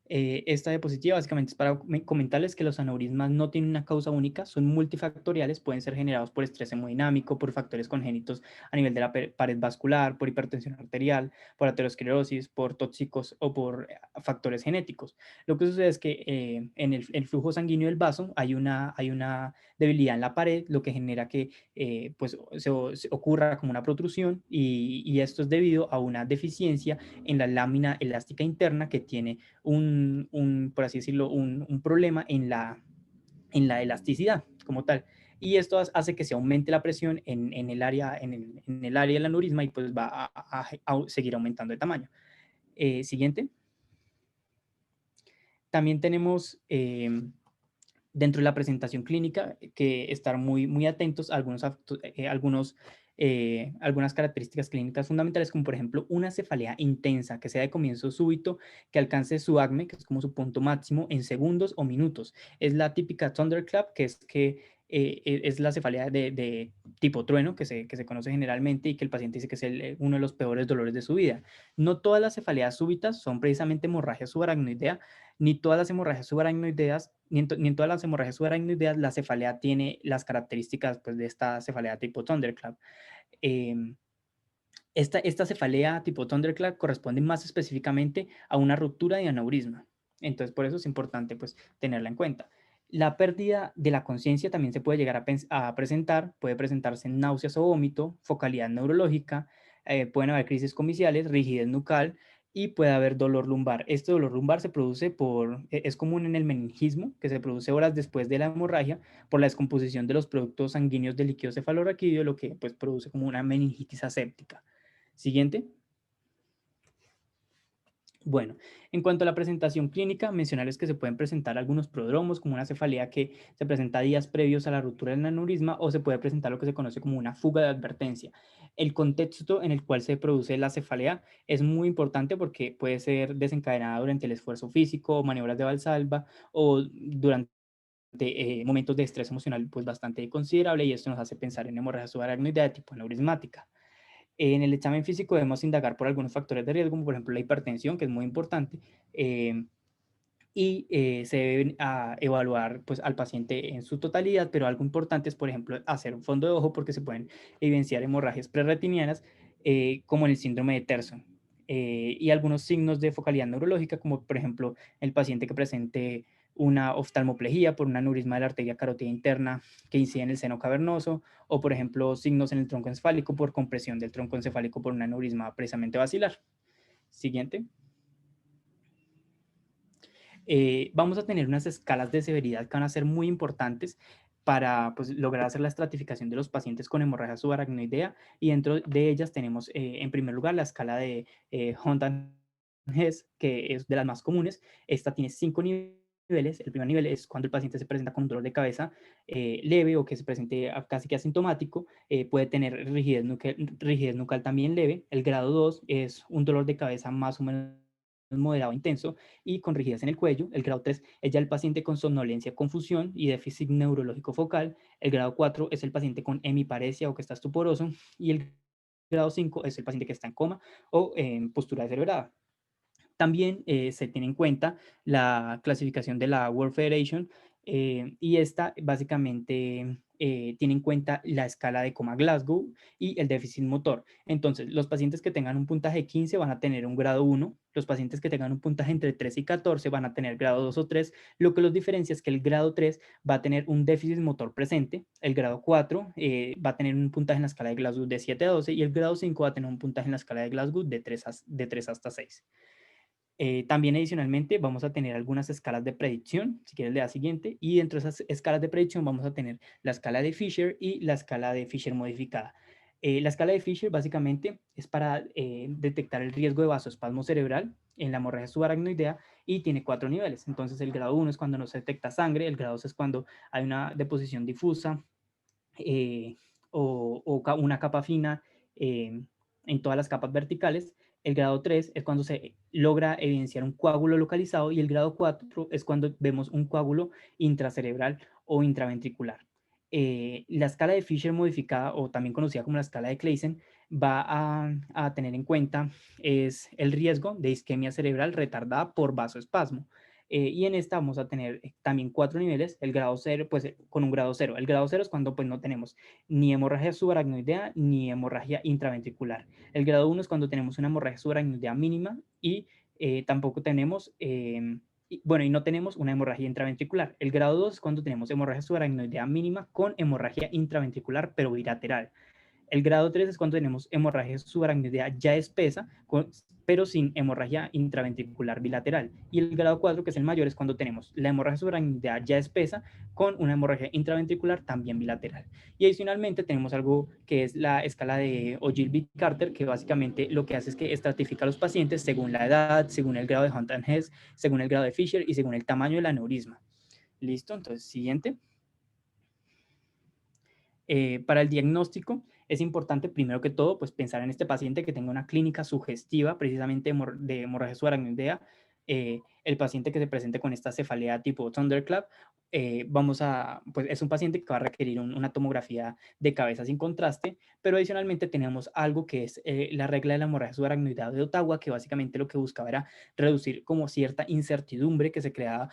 Esta diapositiva básicamente es para comentarles que los aneurismas no tienen una causa única, son multifactoriales, pueden ser generados por estrés hemodinámico, por factores congénitos a nivel de la pared vascular, por hipertensión arterial, por aterosclerosis, por tóxicos o por factores genéticos. Lo que sucede es que en el flujo sanguíneo del vaso hay una debilidad en la pared, lo que genera que pues, se ocurra como una protrusión y esto es debido a una deficiencia en la lámina elástica interna que tiene por así decirlo, un problema en la elasticidad como tal. Y esto hace que se aumente la presión en el área, en el área del aneurisma y pues va a seguir aumentando de tamaño. Siguiente. También tenemos dentro de la presentación clínica que estar muy atentos a algunas características clínicas fundamentales, como por ejemplo una cefalea intensa que sea de comienzo súbito, que alcance su acme, que es como su punto máximo, en segundos o minutos. Es la típica thunderclap, es la cefalea de tipo trueno, que se conoce generalmente y que el paciente dice que es uno de los peores dolores de su vida. No todas las cefaleas súbitas son precisamente hemorragia subaracnoidea, ni todas las hemorragias subaracnoideas, ni en todas las hemorragias subaracnoideas la cefalea tiene las características pues, de esta cefalea tipo thunderclap. Eh, esta cefalea tipo thunderclap corresponde más específicamente a una ruptura de aneurisma. Entonces, por eso es importante pues, tenerla en cuenta. La pérdida de la conciencia también se puede llegar a presentar, puede presentarse en náuseas o vómito, focalidad neurológica, pueden haber crisis comiciales, rigidez nucal y puede haber dolor lumbar. Este dolor lumbar se produce es común en el meningismo, que se produce horas después de la hemorragia por la descomposición de los productos sanguíneos del líquido cefalorraquídeo, lo que pues, produce como una meningitis aséptica. Siguiente. Bueno, en cuanto a la presentación clínica, mencionarles que se pueden presentar algunos prodromos, como una cefalea que se presenta días previos a la ruptura del aneurisma, o se puede presentar lo que se conoce como una fuga de advertencia. El contexto en el cual se produce la cefalea es muy importante porque puede ser desencadenada durante el esfuerzo físico, maniobras de valsalva o durante momentos de estrés emocional pues bastante considerable, y esto nos hace pensar en hemorragia subaracnoidea de tipo aneurismática. En el examen físico debemos indagar por algunos factores de riesgo, como por ejemplo la hipertensión, que es muy importante, y se debe evaluar pues, al paciente en su totalidad, pero algo importante es, por ejemplo, hacer un fondo de ojo porque se pueden evidenciar hemorragias prerretinianas, como en el síndrome de Terson, y algunos signos de focalidad neurológica, como por ejemplo el paciente que presente una oftalmoplejía por un aneurisma de la arteria carótida interna que incide en el seno cavernoso, o por ejemplo signos en el tronco encefálico por compresión del tronco encefálico por un aneurisma precisamente basilar. Siguiente. Vamos a tener unas escalas de severidad que van a ser muy importantes para pues, lograr hacer la estratificación de los pacientes con hemorragia subaracnoidea, y dentro de ellas tenemos en primer lugar la escala de Hunt and Hess, que es de las más comunes. Esta tiene 5 niveles niveles. El primer nivel es cuando el paciente se presenta con un dolor de cabeza leve o que se presente casi que asintomático. Puede tener rigidez nucal también leve. El grado 2 es un dolor de cabeza más o menos moderado intenso y con rigidez en el cuello. El grado 3 es ya el paciente con somnolencia, confusión y déficit neurológico focal. El grado 4 es el paciente con hemiparesia o que está estuporoso. Y el grado 5 es el paciente que está en coma o en postura descerebrada. También se tiene en cuenta la clasificación de la World Federation y esta básicamente tiene en cuenta la escala de coma Glasgow y el déficit motor. Entonces, los pacientes que tengan un puntaje 15 van a tener un grado 1, los pacientes que tengan un puntaje entre 3 y 14 van a tener grado 2 o 3, lo que los diferencia es que el grado 3 va a tener un déficit motor presente, el grado 4 va a tener un puntaje en la escala de Glasgow de 7 a 12 y el grado 5 va a tener un puntaje en la escala de Glasgow de 3 hasta 6. También adicionalmente vamos a tener algunas escalas de predicción, si quieres la siguiente, y dentro de esas escalas de predicción vamos a tener la escala de Fisher y la escala de Fisher modificada. La escala de Fisher básicamente es para detectar el riesgo de vasoespasmo cerebral en la hemorragia subaracnoidea y tiene 4 niveles. Entonces el grado 1 es cuando no se detecta sangre, el grado 2 es cuando hay una deposición difusa o una capa fina en todas las capas verticales. El grado 3 es cuando se logra evidenciar un coágulo localizado y el grado 4 es cuando vemos un coágulo intracerebral o intraventricular. La escala de Fisher modificada, o también conocida como la escala de Claisen, va a tener en cuenta es el riesgo de isquemia cerebral retardada por vasoespasmo. Y en esta vamos a tener también 4 niveles, el grado 0, pues con un grado 0. El grado 0 es cuando pues no tenemos ni hemorragia subaracnoidea ni hemorragia intraventricular. El grado 1 es cuando tenemos una hemorragia subaracnoidea mínima y tampoco tenemos, bueno, y no tenemos una hemorragia intraventricular. El grado 2 es cuando tenemos hemorragia subaracnoidea mínima con hemorragia intraventricular pero bilateral. El grado 3 es cuando tenemos hemorragia subaracnoidea ya espesa, pero sin hemorragia intraventricular bilateral. Y el grado 4, que es el mayor, es cuando tenemos la hemorragia subaracnoidea ya espesa con una hemorragia intraventricular también bilateral. Y adicionalmente tenemos algo que es la escala de Ogilvie-Carter, que básicamente lo que hace es que estratifica a los pacientes según la edad, según el grado de Hunt and Hess, según el grado de Fisher y según el tamaño del aneurisma. ¿Listo? Entonces, siguiente. Para el diagnóstico es importante, primero que todo, pues pensar en este paciente que tenga una clínica sugestiva, precisamente de hemorragia subaracnoidea, el paciente que se presente con esta cefalea tipo Thunderclap, pues es un paciente que va a requerir una tomografía de cabeza sin contraste, pero adicionalmente tenemos algo que es la regla de la hemorragia subaracnoidea de Ottawa, que básicamente lo que buscaba era reducir como cierta incertidumbre que se creaba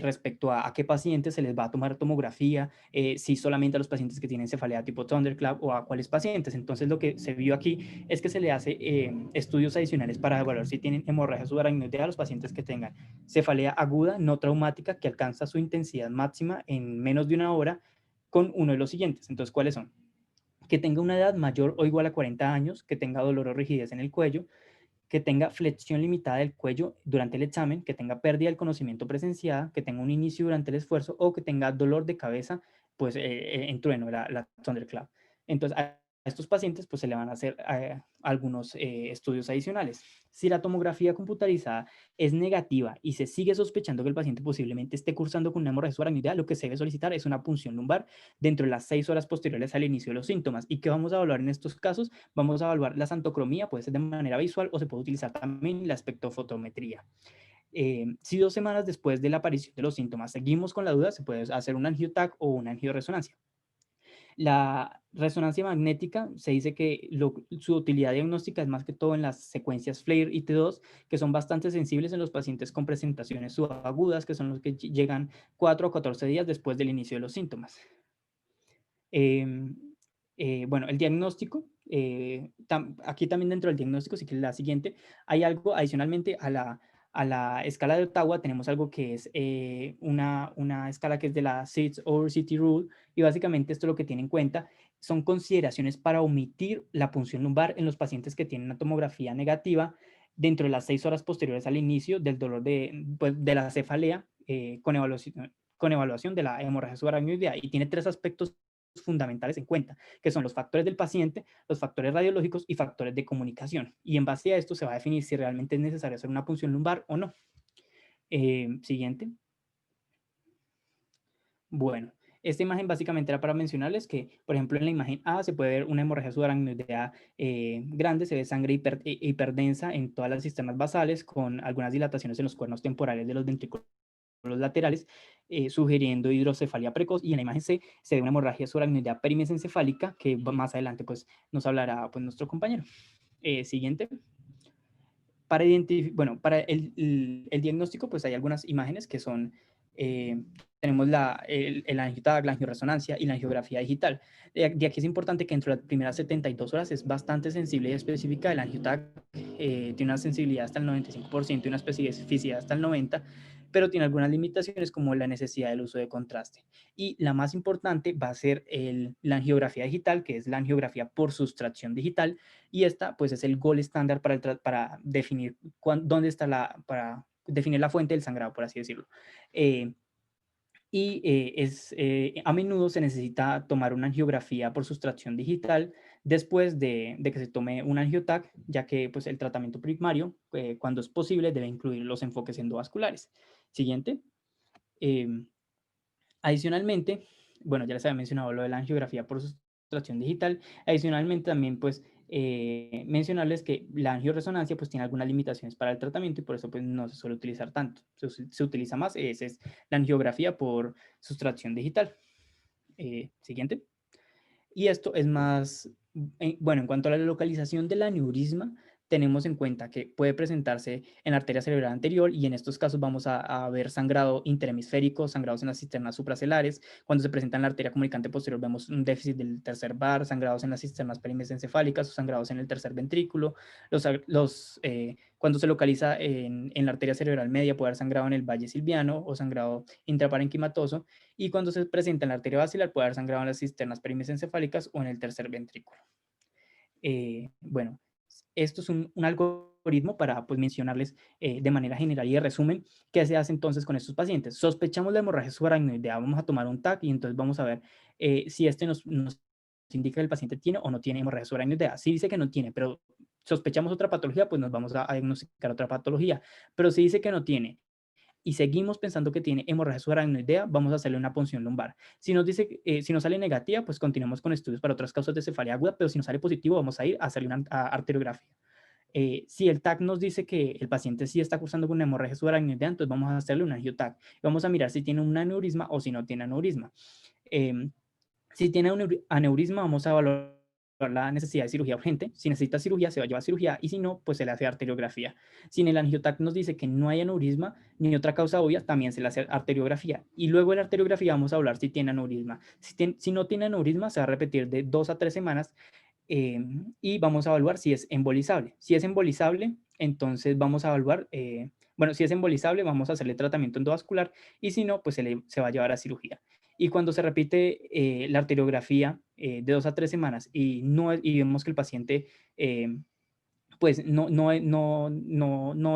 respecto a qué pacientes se les va a tomar tomografía, si solamente a los pacientes que tienen cefalea tipo Thunderclap o a cuáles pacientes. Entonces lo que se vio aquí es que se le hace estudios adicionales para evaluar si tienen hemorragia subaracnoidea a los pacientes que tengan cefalea aguda no traumática que alcanza su intensidad máxima en menos de una hora con uno de los siguientes. Entonces, ¿cuáles son? Que tenga una edad mayor o igual a 40 años, que tenga dolor o rigidez en el cuello, que tenga flexión limitada del cuello durante el examen, que tenga pérdida del conocimiento presenciada, que tenga un inicio durante el esfuerzo o que tenga dolor de cabeza pues, en trueno, la Thunderclap. Entonces, a estos pacientes pues, se le van a hacer algunos estudios adicionales. Si la tomografía computarizada es negativa y se sigue sospechando que el paciente posiblemente esté cursando con una hemorragia subaracnoidea, lo que se debe solicitar es una punción lumbar dentro de las 6 horas posteriores al inicio de los síntomas. ¿Y qué vamos a evaluar en estos casos? Vamos a evaluar la santocromía, puede ser de manera visual o se puede utilizar también la espectrofotometría. Si 2 semanas después de la aparición de los síntomas seguimos con la duda, se puede hacer un angiotac o una angioresonancia. La resonancia magnética se dice que su utilidad diagnóstica es más que todo en las secuencias FLAIR y T2, que son bastante sensibles en los pacientes con presentaciones subagudas, que son los que llegan 4 o 14 días después del inicio de los síntomas. Bueno, el diagnóstico, aquí también dentro del diagnóstico, si quieres la siguiente, hay algo adicionalmente a la escala de Ottawa, tenemos algo que es una escala que es de la SIDS over City Rule, y básicamente esto lo que tiene en cuenta son consideraciones para omitir la punción lumbar en los pacientes que tienen una tomografía negativa dentro de las 6 horas posteriores al inicio del dolor pues, de la cefalea con evaluación de la hemorragia subaracnoidea, y tiene 3 aspectos fundamentales en cuenta, que son los factores del paciente, los factores radiológicos y factores de comunicación. Y en base a esto se va a definir si realmente es necesario hacer una punción lumbar o no. Siguiente. Bueno, esta imagen básicamente era para mencionarles que, por ejemplo, en la imagen A se puede ver una hemorragia subaracnoidea grande, se ve sangre hiperdensa en todas las cisternas basales con algunas dilataciones en los cuernos temporales de los ventrículos laterales, sugiriendo hidrocefalia precoz. Y en la imagen C se ve una hemorragia subaracnoidea perimesencefálica que más adelante pues, nos hablará pues, nuestro compañero. Siguiente. Para bueno, para el diagnóstico, pues hay algunas imágenes que son, tenemos el angioTAC, la angioresonancia y la angiografía digital. De aquí es importante que dentro de las primeras 72 horas es bastante sensible y específica. El angioTAC tiene una sensibilidad hasta el 95% y una especificidad hasta el 90%, pero tiene algunas limitaciones como la necesidad del uso de contraste. Y la más importante va a ser la angiografía digital, que es la angiografía por sustracción digital, y esta pues es el gold estándar para definir dónde está para definir la fuente del sangrado, por así decirlo. A menudo se necesita tomar una angiografía por sustracción digital después de que se tome un angioTAC, ya que pues, el tratamiento primario, cuando es posible, debe incluir los enfoques endovasculares. Siguiente. Adicionalmente, bueno, ya les había mencionado lo de la angiografía por sustracción digital. Adicionalmente, también, pues, mencionarles que la angioresonancia, pues, tiene algunas limitaciones para el tratamiento y por eso, pues, no se suele utilizar tanto. Se utiliza más, esa es la angiografía por sustracción digital. Siguiente. Y esto es más, bueno, en cuanto a la localización del aneurisma, tenemos en cuenta que puede presentarse en la arteria cerebral anterior y en estos casos vamos a ver sangrado interhemisférico, sangrados en las cisternas supracelares. Cuando se presenta en la arteria comunicante posterior vemos un déficit del tercer bar, sangrados en las cisternas perimesencefálicas o sangrados en el tercer ventrículo. Cuando se localiza en la arteria cerebral media puede haber sangrado en el valle silviano o sangrado intraparenquimatoso, y cuando se presenta en la arteria basilar puede haber sangrado en las cisternas perimesencefálicas o en el tercer ventrículo. Bueno, esto es un algoritmo para pues, mencionarles de manera general y de resumen qué se hace entonces con estos pacientes. Sospechamos la hemorragia subaracnoidea, vamos a tomar un TAC y entonces vamos a ver si este nos indica que el paciente tiene o no tiene hemorragia subaracnoidea. Si dice que no tiene, pero sospechamos otra patología, pues nos vamos a diagnosticar otra patología. Pero si dice que no tiene y seguimos pensando que tiene hemorragia subaracnoidea, vamos a hacerle una punción lumbar. Si nos dice, si nos sale negativa, pues continuamos con estudios para otras causas de cefalia aguda, pero si nos sale positivo, vamos a ir a hacerle una arteriografía. Si el TAC nos dice que el paciente sí está cursando con una hemorragia subaracnoidea, entonces vamos a hacerle un angioTAC. Vamos a mirar si tiene un aneurisma o si no tiene aneurisma. Si tiene aneurisma, vamos a evaluar la necesidad de cirugía urgente. Si necesita cirugía, se va a llevar a cirugía, y si no, pues se le hace arteriografía. Si en el angioTAC nos dice que no hay aneurisma ni otra causa obvia, también se le hace arteriografía. Y luego en la arteriografía vamos a hablar si tiene aneurisma. Si no tiene aneurisma, se va a repetir de 2 a 3 semanas y vamos a evaluar si es embolizable. Si es embolizable, entonces vamos a evaluar, bueno, si es embolizable, vamos a hacerle tratamiento endovascular, y si no, pues se va a llevar a cirugía. Y cuando se repite la arteriografía de 2 a 3 semanas y vemos que el paciente pues no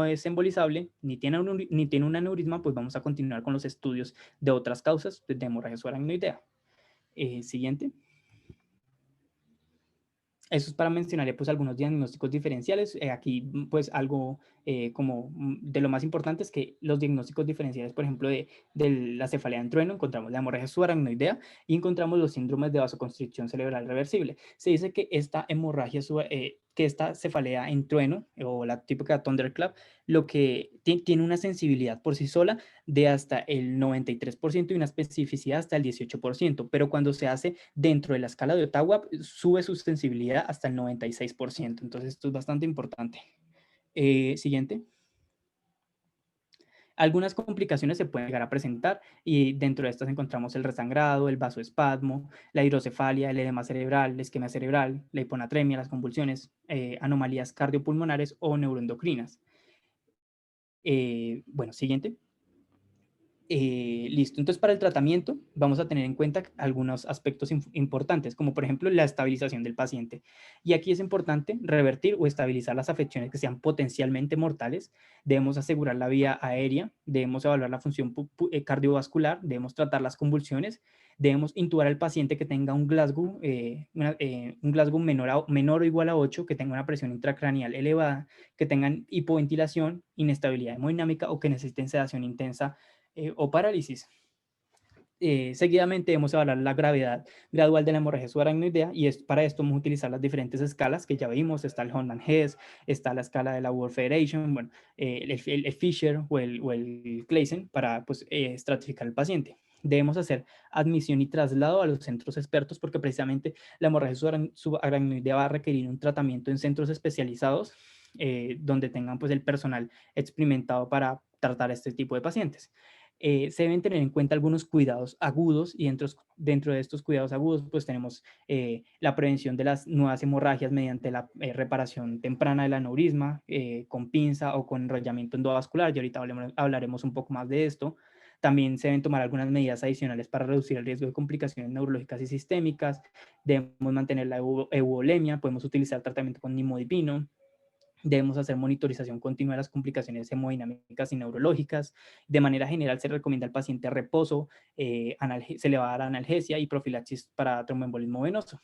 es embolizable, ni tiene un aneurisma, pues vamos a continuar con los estudios de otras causas de hemorragia subaracnoidea. Siguiente. Eso es para mencionar pues algunos diagnósticos diferenciales. Aquí pues algo como de lo más importante es que los diagnósticos diferenciales, por ejemplo, de la cefalea en trueno, encontramos la hemorragia subaracnoidea y encontramos los síndromes de vasoconstricción cerebral reversible. Se dice que esta hemorragia, que esta cefalea en trueno o la típica thunderclap, lo que tiene una sensibilidad por sí sola de hasta el 93% y una especificidad hasta el 18%, pero cuando se hace dentro de la escala de Ottawa sube su sensibilidad hasta el 96%, entonces esto es bastante importante. Siguiente. Algunas complicaciones se pueden llegar a presentar y dentro de estas encontramos el resangrado, el vasoespasmo, la hidrocefalia, el edema cerebral, la isquemia cerebral, la hiponatremia, las convulsiones, anomalías cardiopulmonares o neuroendocrinas. Bueno, siguiente. Listo, entonces para el tratamiento vamos a tener en cuenta algunos aspectos importantes, como por ejemplo la estabilización del paciente. Y aquí es importante revertir o estabilizar las afecciones que sean potencialmente mortales. Debemos asegurar la vía aérea, debemos evaluar la función cardiovascular, debemos tratar las convulsiones, debemos intubar al paciente que tenga un Glasgow, menor o igual a 8, que tenga una presión intracraneal elevada, que tengan hipoventilación, inestabilidad hemodinámica o que necesiten sedación intensa o parálisis. Seguidamente debemos evaluar la gravedad gradual de la hemorragia subaracnoidea y para esto vamos a utilizar las diferentes escalas que ya vimos. Está el Hoffman-Hess, está la escala de la World Federation, bueno, el Fisher o el Claisen para pues, estratificar al paciente. Debemos hacer admisión y traslado a los centros expertos porque precisamente la hemorragia subaracnoidea va a requerir un tratamiento en centros especializados donde tengan pues, el personal experimentado para tratar este tipo de pacientes. Se deben tener en cuenta algunos cuidados agudos y dentro de estos cuidados agudos pues tenemos la prevención de las nuevas hemorragias mediante la reparación temprana del aneurisma con pinza o con enrollamiento endovascular, y ahorita hablaremos un poco más de esto. También se deben tomar algunas medidas adicionales para reducir el riesgo de complicaciones neurológicas y sistémicas. Debemos mantener la euvolemia, podemos utilizar tratamiento con nimodipino. Debemos hacer monitorización continua de las complicaciones hemodinámicas y neurológicas. De manera general, se recomienda al paciente reposo, se le va a dar analgesia y profilaxis para tromboembolismo venoso.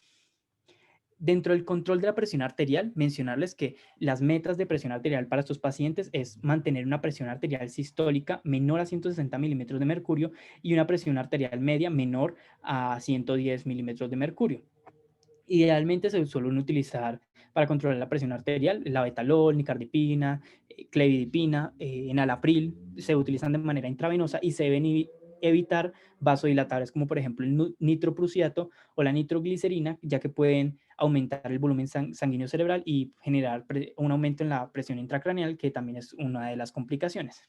Dentro del control de la presión arterial, mencionarles que las metas de presión arterial para estos pacientes es mantener una presión arterial sistólica menor a 160 milímetros de mercurio y una presión arterial media menor a 110 milímetros de mercurio. Idealmente se suelen utilizar para controlar la presión arterial la betalol, nicardipina, clevidipina, enalapril, se utilizan de manera intravenosa y se deben evitar vasodilatadores como por ejemplo el nitroprusiato o la nitroglicerina, ya que pueden aumentar el volumen sanguíneo cerebral y generar un aumento en la presión intracraneal, que también es una de las complicaciones.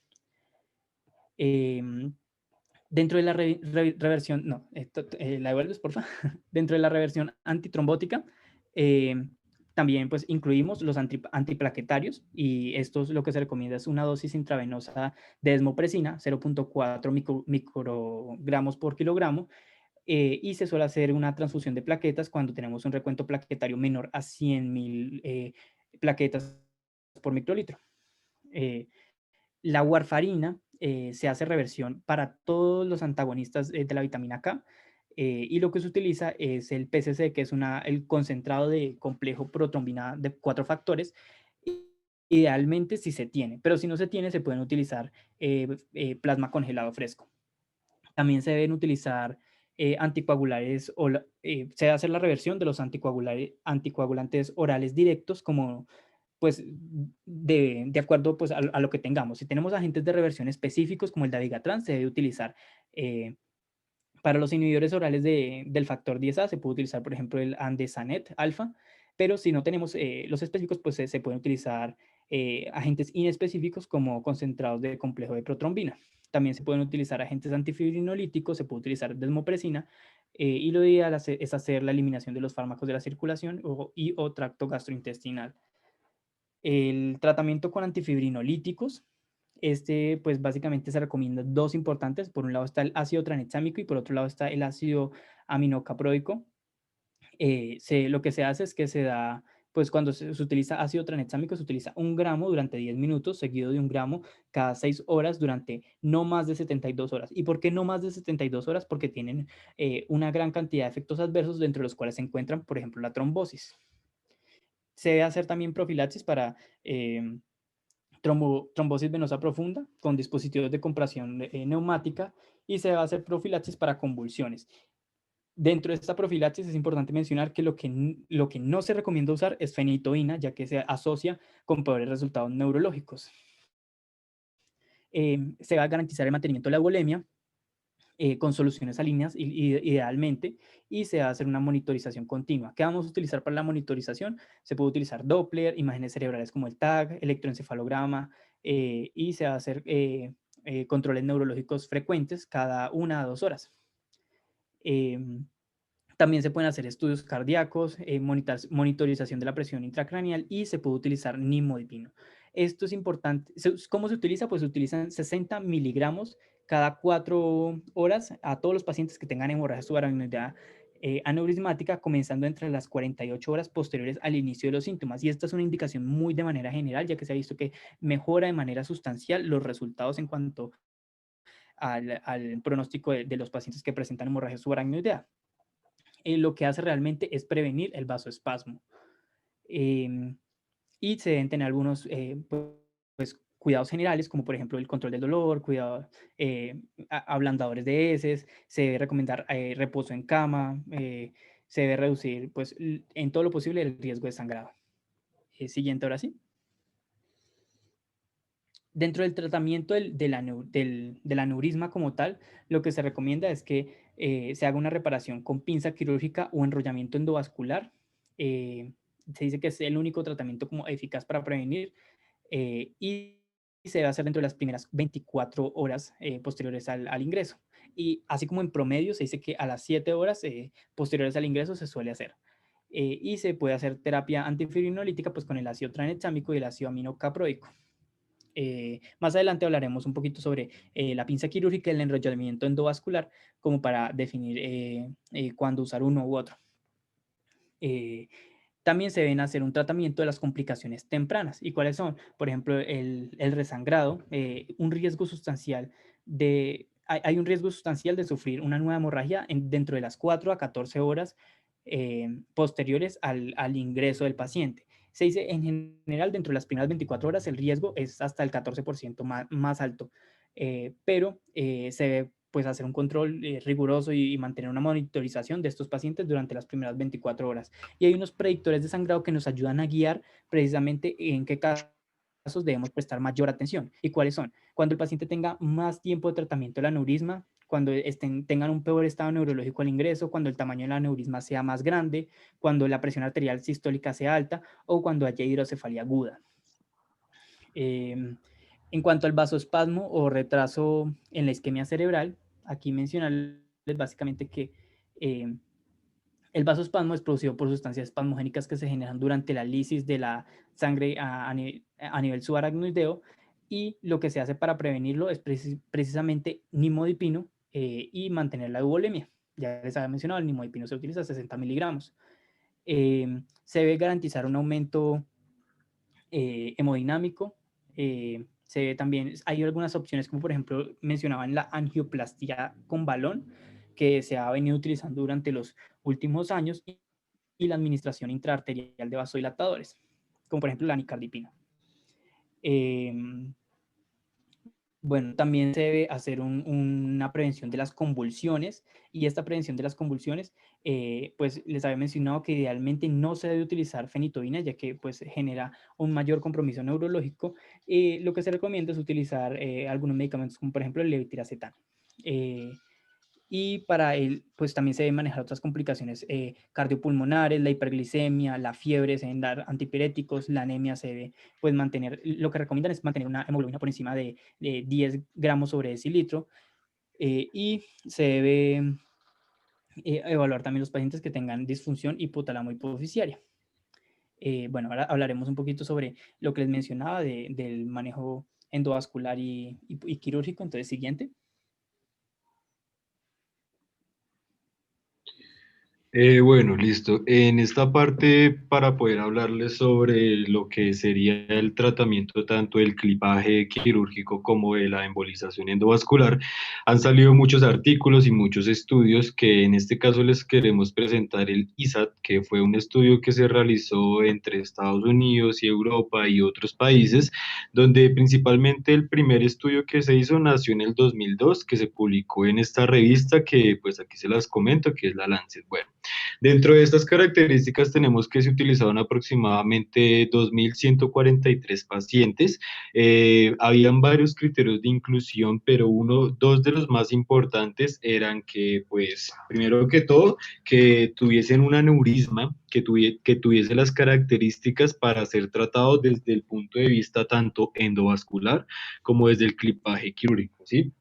Dentro de la reversión, no, la devuelves, por favor. Dentro de la reversión antitrombótica, también pues incluimos los antiplaquetarios, y esto es lo que se recomienda es una dosis intravenosa de desmopresina, 0.4 microgramos por kilogramo, y se suele hacer una transfusión de plaquetas cuando tenemos un recuento plaquetario menor a 100.000 plaquetas por microlitro. La warfarina se hace reversión para todos los antagonistas de la vitamina K, y lo que se utiliza es el PCC, que es el concentrado de complejo protrombina de 4 factores, idealmente si se tiene, pero si no se tiene se pueden utilizar plasma congelado fresco. También se deben utilizar anticoagulares, se hace la reversión de los anticoagulantes orales directos como pues de acuerdo pues, a lo que tengamos. Si tenemos agentes de reversión específicos como el dabigatran, se debe utilizar para los inhibidores orales del factor 10A, se puede utilizar por ejemplo el andesanet alfa, pero si no tenemos los específicos, pues se pueden utilizar agentes inespecíficos como concentrados de complejo de protrombina. También se pueden utilizar agentes antifibrinolíticos, se puede utilizar desmopresina, y lo ideal es hacer la eliminación de los fármacos de la circulación o tracto gastrointestinal. El tratamiento con antifibrinolíticos, pues básicamente se recomienda dos importantes. Por un lado está el ácido tranexámico y por otro lado está el ácido aminocaproico. Lo que se hace es que se da, pues cuando se utiliza ácido tranexámico, se utiliza 1 gramo durante 10 minutos, seguido de 1 gramo cada 6 horas durante no más de 72 horas. ¿Y por qué no más de 72 horas? Porque tienen una gran cantidad de efectos adversos, dentro de los cuales se encuentran, por ejemplo, la trombosis. Se debe hacer también profilaxis para trombosis venosa profunda con dispositivos de compresión neumática, y se va a hacer profilaxis para convulsiones. Dentro de esta profilaxis es importante mencionar que lo que no se recomienda usar es fenitoína, ya que se asocia con peores resultados neurológicos. Se va a garantizar el mantenimiento de la euvolemia con soluciones salíneas idealmente, y se va a hacer una monitorización continua. ¿Qué vamos a utilizar para la monitorización? Se puede utilizar Doppler, imágenes cerebrales como el TAG, electroencefalograma, y se va a hacer controles neurológicos frecuentes cada 1 a 2 horas. También se pueden hacer estudios cardíacos, monitorización de la presión intracraneal, y se puede utilizar nimodipino. Esto es importante. ¿Cómo se utiliza? Pues se utilizan 60 miligramos cada 4 horas a todos los pacientes que tengan hemorragia subaracnoidea aneurismática, comenzando entre las 48 horas posteriores al inicio de los síntomas. Y esta es una indicación muy de manera general, ya que se ha visto que mejora de manera sustancial los resultados en cuanto al pronóstico de los pacientes que presentan hemorragia subaracnoidea. Lo que hace realmente es prevenir el vasoespasmo. Y se deben tener algunos pues, cuidados generales, como por ejemplo el control del dolor, ablandadores de heces, se debe recomendar reposo en cama, se debe reducir pues, en todo lo posible el riesgo de sangrado. Siguiente, ahora sí. Dentro del tratamiento del aneurisma como tal, lo que se recomienda es que se haga una reparación con pinza quirúrgica o enrollamiento endovascular. Se dice que es el único tratamiento como eficaz para prevenir y se debe hacer dentro de las primeras 24 horas posteriores al ingreso. Y así como en promedio se dice que a las 7 horas posteriores al ingreso se suele hacer. Y se puede hacer terapia antifibrinolytica pues, con el ácido tranexámico y el ácido aminocaproico. Más adelante hablaremos un poquito sobre la pinza quirúrgica y el enrollamiento endovascular como para definir cuándo usar uno u otro. También se deben hacer un tratamiento de las complicaciones tempranas. ¿Y cuáles son? Por ejemplo, el resangrado, un riesgo sustancial hay un riesgo sustancial de sufrir una nueva hemorragia dentro de las 4 a 14 horas posteriores al ingreso del paciente. Se dice en general dentro de las primeras 24 horas el riesgo es hasta el 14% más alto, pero se debe pues hacer un control riguroso y mantener una monitorización de estos pacientes durante las primeras 24 horas. Y hay unos predictores de sangrado que nos ayudan a guiar precisamente en qué casos debemos prestar mayor atención. ¿Y cuáles son? Cuando el paciente tenga más tiempo de tratamiento del aneurisma, cuando tengan un peor estado neurológico al ingreso, cuando el tamaño del aneurisma sea más grande, cuando la presión arterial sistólica sea alta o cuando haya hidrocefalia aguda. En cuanto al vasoespasmo o retraso en la isquemia cerebral, aquí mencionarles básicamente que el vasoespasmo es producido por sustancias espasmogénicas que se generan durante la lisis de la sangre a nivel subaracnoideo, y lo que se hace para prevenirlo es precisamente nimodipino y mantener la euvolemia. Ya les había mencionado, el nimodipino se utiliza 60 miligramos. Se debe garantizar un aumento hemodinámico. También hay algunas opciones, como por ejemplo mencionaban la angioplastia con balón, que se ha venido utilizando durante los últimos años, y la administración intraarterial de vasodilatadores, como por ejemplo la nicardipina. Bueno, también se debe hacer una prevención de las convulsiones, y esta prevención de las convulsiones, pues les había mencionado que idealmente no se debe utilizar fenitoína, ya que pues genera un mayor compromiso neurológico. Lo que se recomienda es utilizar algunos medicamentos como por ejemplo el levetiracetam. Y para él, pues también se deben manejar otras complicaciones cardiopulmonares, la hiperglicemia, la fiebre, se deben dar antipiréticos, la anemia se debe pues mantener, lo que recomiendan es mantener una hemoglobina por encima de 10 gramos sobre decilitro, y se debe evaluar también los pacientes que tengan disfunción hipotálamo hipoficiaria. Bueno, ahora hablaremos un poquito sobre lo que les mencionaba del manejo endovascular y quirúrgico. Entonces, siguiente. Bueno, listo. En esta parte, para poder hablarles sobre lo que sería el tratamiento tanto del clipaje quirúrgico como de la embolización endovascular, han salido muchos artículos y muchos estudios que en este caso les queremos presentar el ISAT, que fue un estudio que se realizó entre Estados Unidos y Europa y otros países, donde principalmente el primer estudio que se hizo nació en el 2002, que se publicó en esta revista que pues aquí se las comento, que es la Lancet. Bueno. Dentro de estas características tenemos que se utilizaron aproximadamente 2.143 pacientes. Habían varios criterios de inclusión, pero dos de los más importantes eran que, pues, primero que todo, que tuviesen un aneurisma, que tuviese las características para ser tratado desde el punto de vista tanto endovascular como desde el clipaje quirúrgico, ¿sí?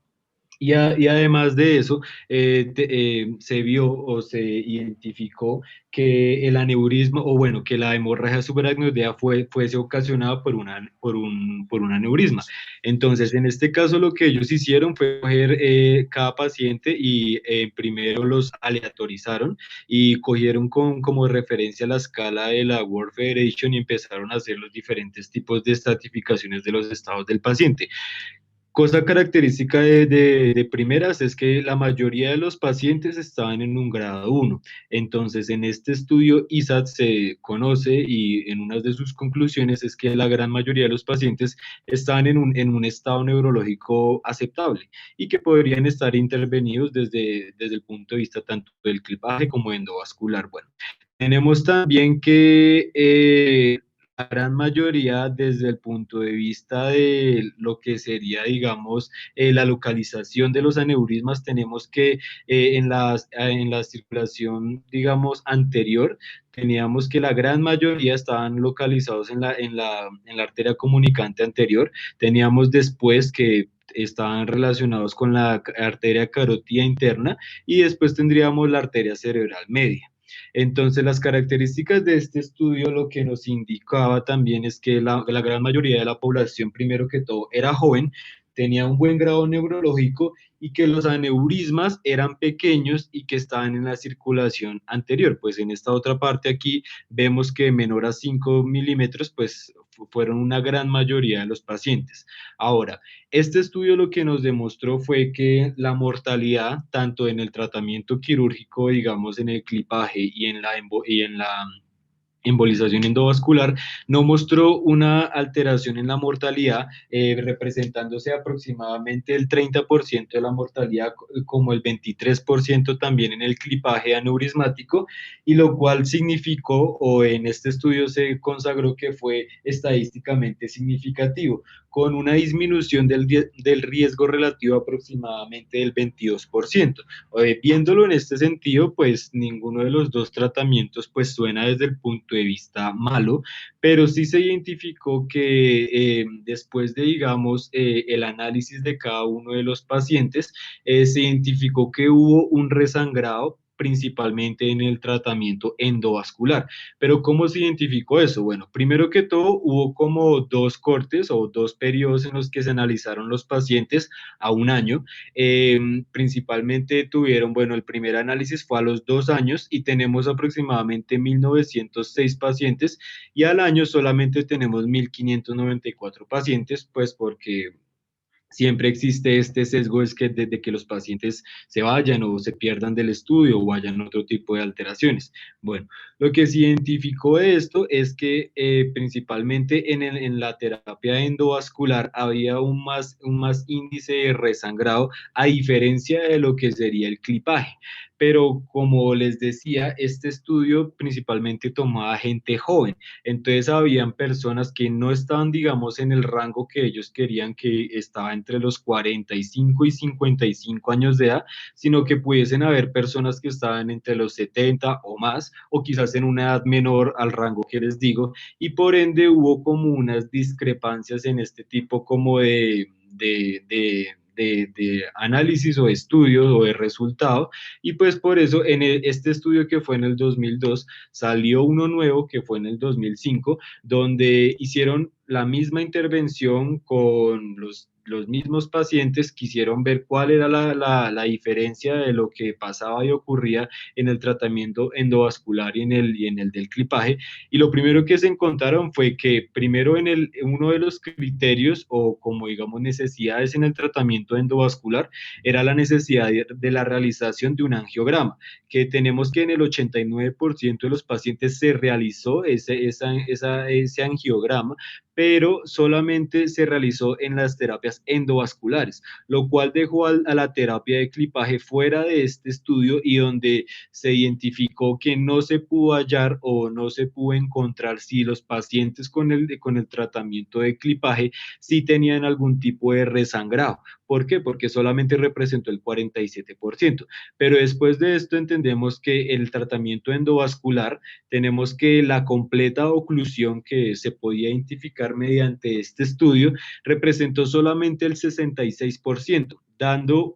Y además de eso, se vio o se identificó que el aneurisma, o bueno, que la hemorragia subaracnoidea fuese ocasionada por un aneurisma. Entonces, en este caso, lo que ellos hicieron fue coger cada paciente y primero los aleatorizaron y cogieron como referencia la escala de la World Federation y empezaron a hacer los diferentes tipos de estratificaciones de los estados del paciente. Cosa característica de primeras es que la mayoría de los pacientes estaban en un grado uno. Entonces, en este estudio, ISAT se conoce y en una de sus conclusiones es que la gran mayoría de los pacientes estaban en un estado neurológico aceptable y que podrían estar intervenidos desde el punto de vista tanto del clipaje como endovascular. Bueno, tenemos también que la gran mayoría desde el punto de vista de lo que sería, digamos, la localización de los aneurismas, tenemos que en la circulación, digamos, anterior, teníamos que la gran mayoría estaban localizados en la arteria comunicante anterior, teníamos después que estaban relacionados con la arteria carótida interna y después tendríamos la arteria cerebral media. Entonces, las características de este estudio lo que nos indicaba también es que la gran mayoría de la población, primero que todo, era joven, tenía un buen grado neurológico y que los aneurismas eran pequeños y que estaban en la circulación anterior. Pues en esta otra parte aquí vemos que menor a 5 milímetros, pues fueron una gran mayoría de los pacientes. Ahora, este estudio lo que nos demostró fue que la mortalidad, tanto en el tratamiento quirúrgico, digamos, en el clipaje y en la embolización endovascular, no mostró una alteración en la mortalidad, representándose aproximadamente el 30% de la mortalidad, como el 23% también en el clipaje aneurismático, y lo cual significó, o en este estudio se consagró que fue estadísticamente significativo, con una disminución del riesgo relativo aproximadamente del 22%. Viéndolo en este sentido, pues ninguno de los dos tratamientos pues suena desde el punto de vista malo, pero sí se identificó que después de, digamos, el análisis de cada uno de los pacientes, se identificó que hubo un resangrado principalmente en el tratamiento endovascular. Pero ¿cómo se identificó eso? Bueno, primero que todo, hubo como dos cortes o dos periodos en los que se analizaron los pacientes a un año. Principalmente tuvieron, bueno, el primer análisis fue a los 2 años y tenemos aproximadamente 1.906 pacientes y al año solamente tenemos 1.594 pacientes, pues porque siempre existe este sesgo, es que desde que los pacientes se vayan o se pierdan del estudio o vayan otro tipo de alteraciones. Bueno, lo que se identificó de esto es que principalmente en la terapia endovascular había un más índice de resangrado a diferencia de lo que sería el clipaje. Pero como les decía, este estudio principalmente tomaba gente joven, entonces habían personas que no estaban, digamos, en el rango que ellos querían, que estaba entre los 45 y 55 años de edad, sino que pudiesen haber personas que estaban entre los 70 o más, o quizás en una edad menor al rango que les digo, y por ende hubo como unas discrepancias en este tipo como de análisis o estudios o de resultado, y pues por eso este estudio que fue en el 2002 salió uno nuevo que fue en el 2005, donde hicieron la misma intervención con los mismos pacientes, quisieron ver cuál era la diferencia de lo que pasaba y ocurría en el tratamiento endovascular y en el del clipaje, y lo primero que se encontraron fue que primero uno de los criterios o como digamos necesidades en el tratamiento endovascular era la necesidad de la realización de un angiograma, que tenemos que en el 89% de los pacientes se realizó ese angiograma, pero solamente se realizó en las terapias endovasculares, lo cual dejó a la terapia de clipaje fuera de este estudio y donde se identificó que no se pudo hallar o no se pudo encontrar si los pacientes con el tratamiento de clipaje sí tenían algún tipo de resangrado. ¿Por qué? Porque solamente representó el 47%. Pero después de esto entendemos que el tratamiento endovascular, tenemos que la completa oclusión que se podía identificar mediante este estudio representó solamente el 66%, dando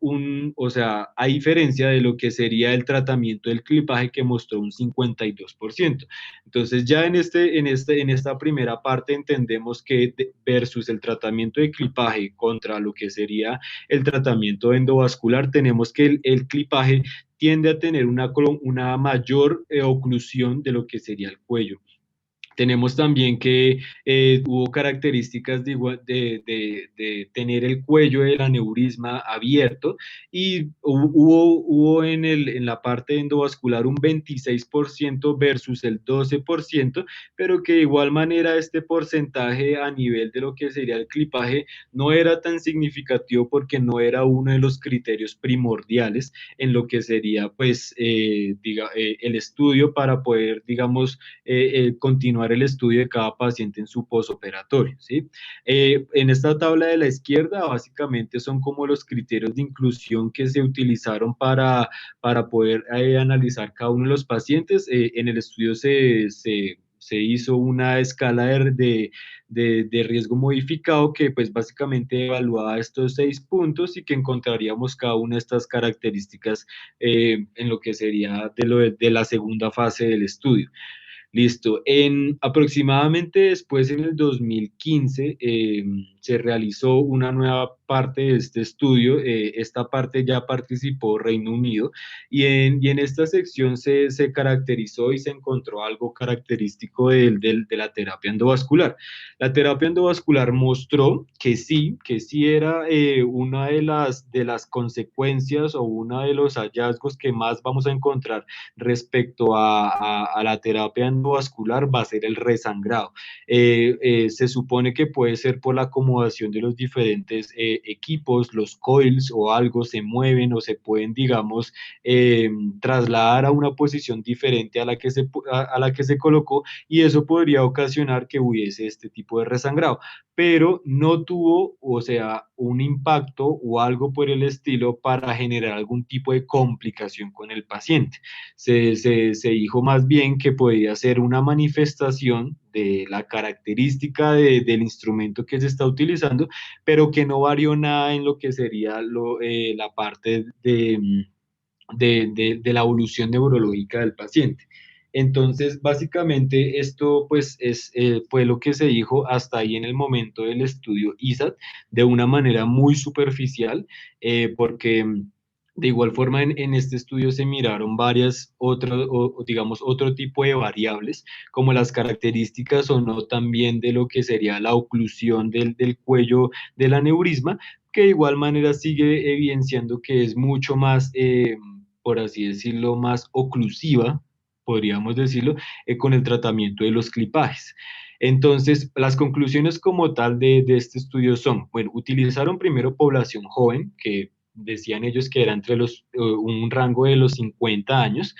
o sea, a diferencia de lo que sería el tratamiento del clipaje que mostró un 52%. Entonces ya en esta primera parte entendemos que versus el tratamiento de clipaje contra lo que sería el tratamiento endovascular, tenemos que el clipaje tiende a tener una mayor oclusión de lo que sería el cuello. Tenemos también que hubo características de tener el cuello del aneurisma abierto y hubo en la parte endovascular un 26% versus el 12%, pero que de igual manera este porcentaje a nivel de lo que sería el clipaje no era tan significativo porque no era uno de los criterios primordiales en lo que sería pues el estudio para poder, digamos, continuar el estudio de cada paciente en su posoperatorio, ¿sí? En esta tabla de la izquierda, básicamente son como los criterios de inclusión que se utilizaron para poder analizar cada uno de los pacientes. En el estudio se hizo una escala de riesgo modificado que pues básicamente evaluaba estos 6 puntos y que encontraríamos cada una de estas características en lo que sería de la segunda fase del estudio. Listo. Aproximadamente después, en el 2015, se realizó una nueva parte de este estudio. Esta parte ya participó Reino Unido y en esta sección se caracterizó y se encontró algo característico de la terapia endovascular. La terapia endovascular mostró que sí era una de las consecuencias o uno de los hallazgos que más vamos a encontrar respecto a la terapia endovascular va a ser el resangrado. Se supone que puede ser por la acomodación de los diferentes equipos, los coils o algo se mueven o se pueden, digamos, trasladar a una posición diferente a la que se colocó y eso podría ocasionar que hubiese este tipo de resangrado, pero no tuvo, o sea, un impacto o algo por el estilo para generar algún tipo de complicación con el paciente. Se dijo más bien que podía ser una manifestación de la característica del instrumento que se está utilizando, pero que no varió nada en lo que sería la parte de la evolución neurológica del paciente. Entonces, básicamente esto pues fue lo que se dijo hasta ahí en el momento del estudio ISAT, de una manera muy superficial, porque de igual forma en este estudio se miraron varias otras, digamos, otro tipo de variables, como las características o no también de lo que sería la oclusión del cuello del aneurisma, que de igual manera sigue evidenciando que es mucho más, por así decirlo, más oclusiva, podríamos decirlo, con el tratamiento de los clipajes. Entonces, las conclusiones como tal de este estudio son, bueno, utilizaron primero población joven, que decían ellos que era entre un rango de los 50 años.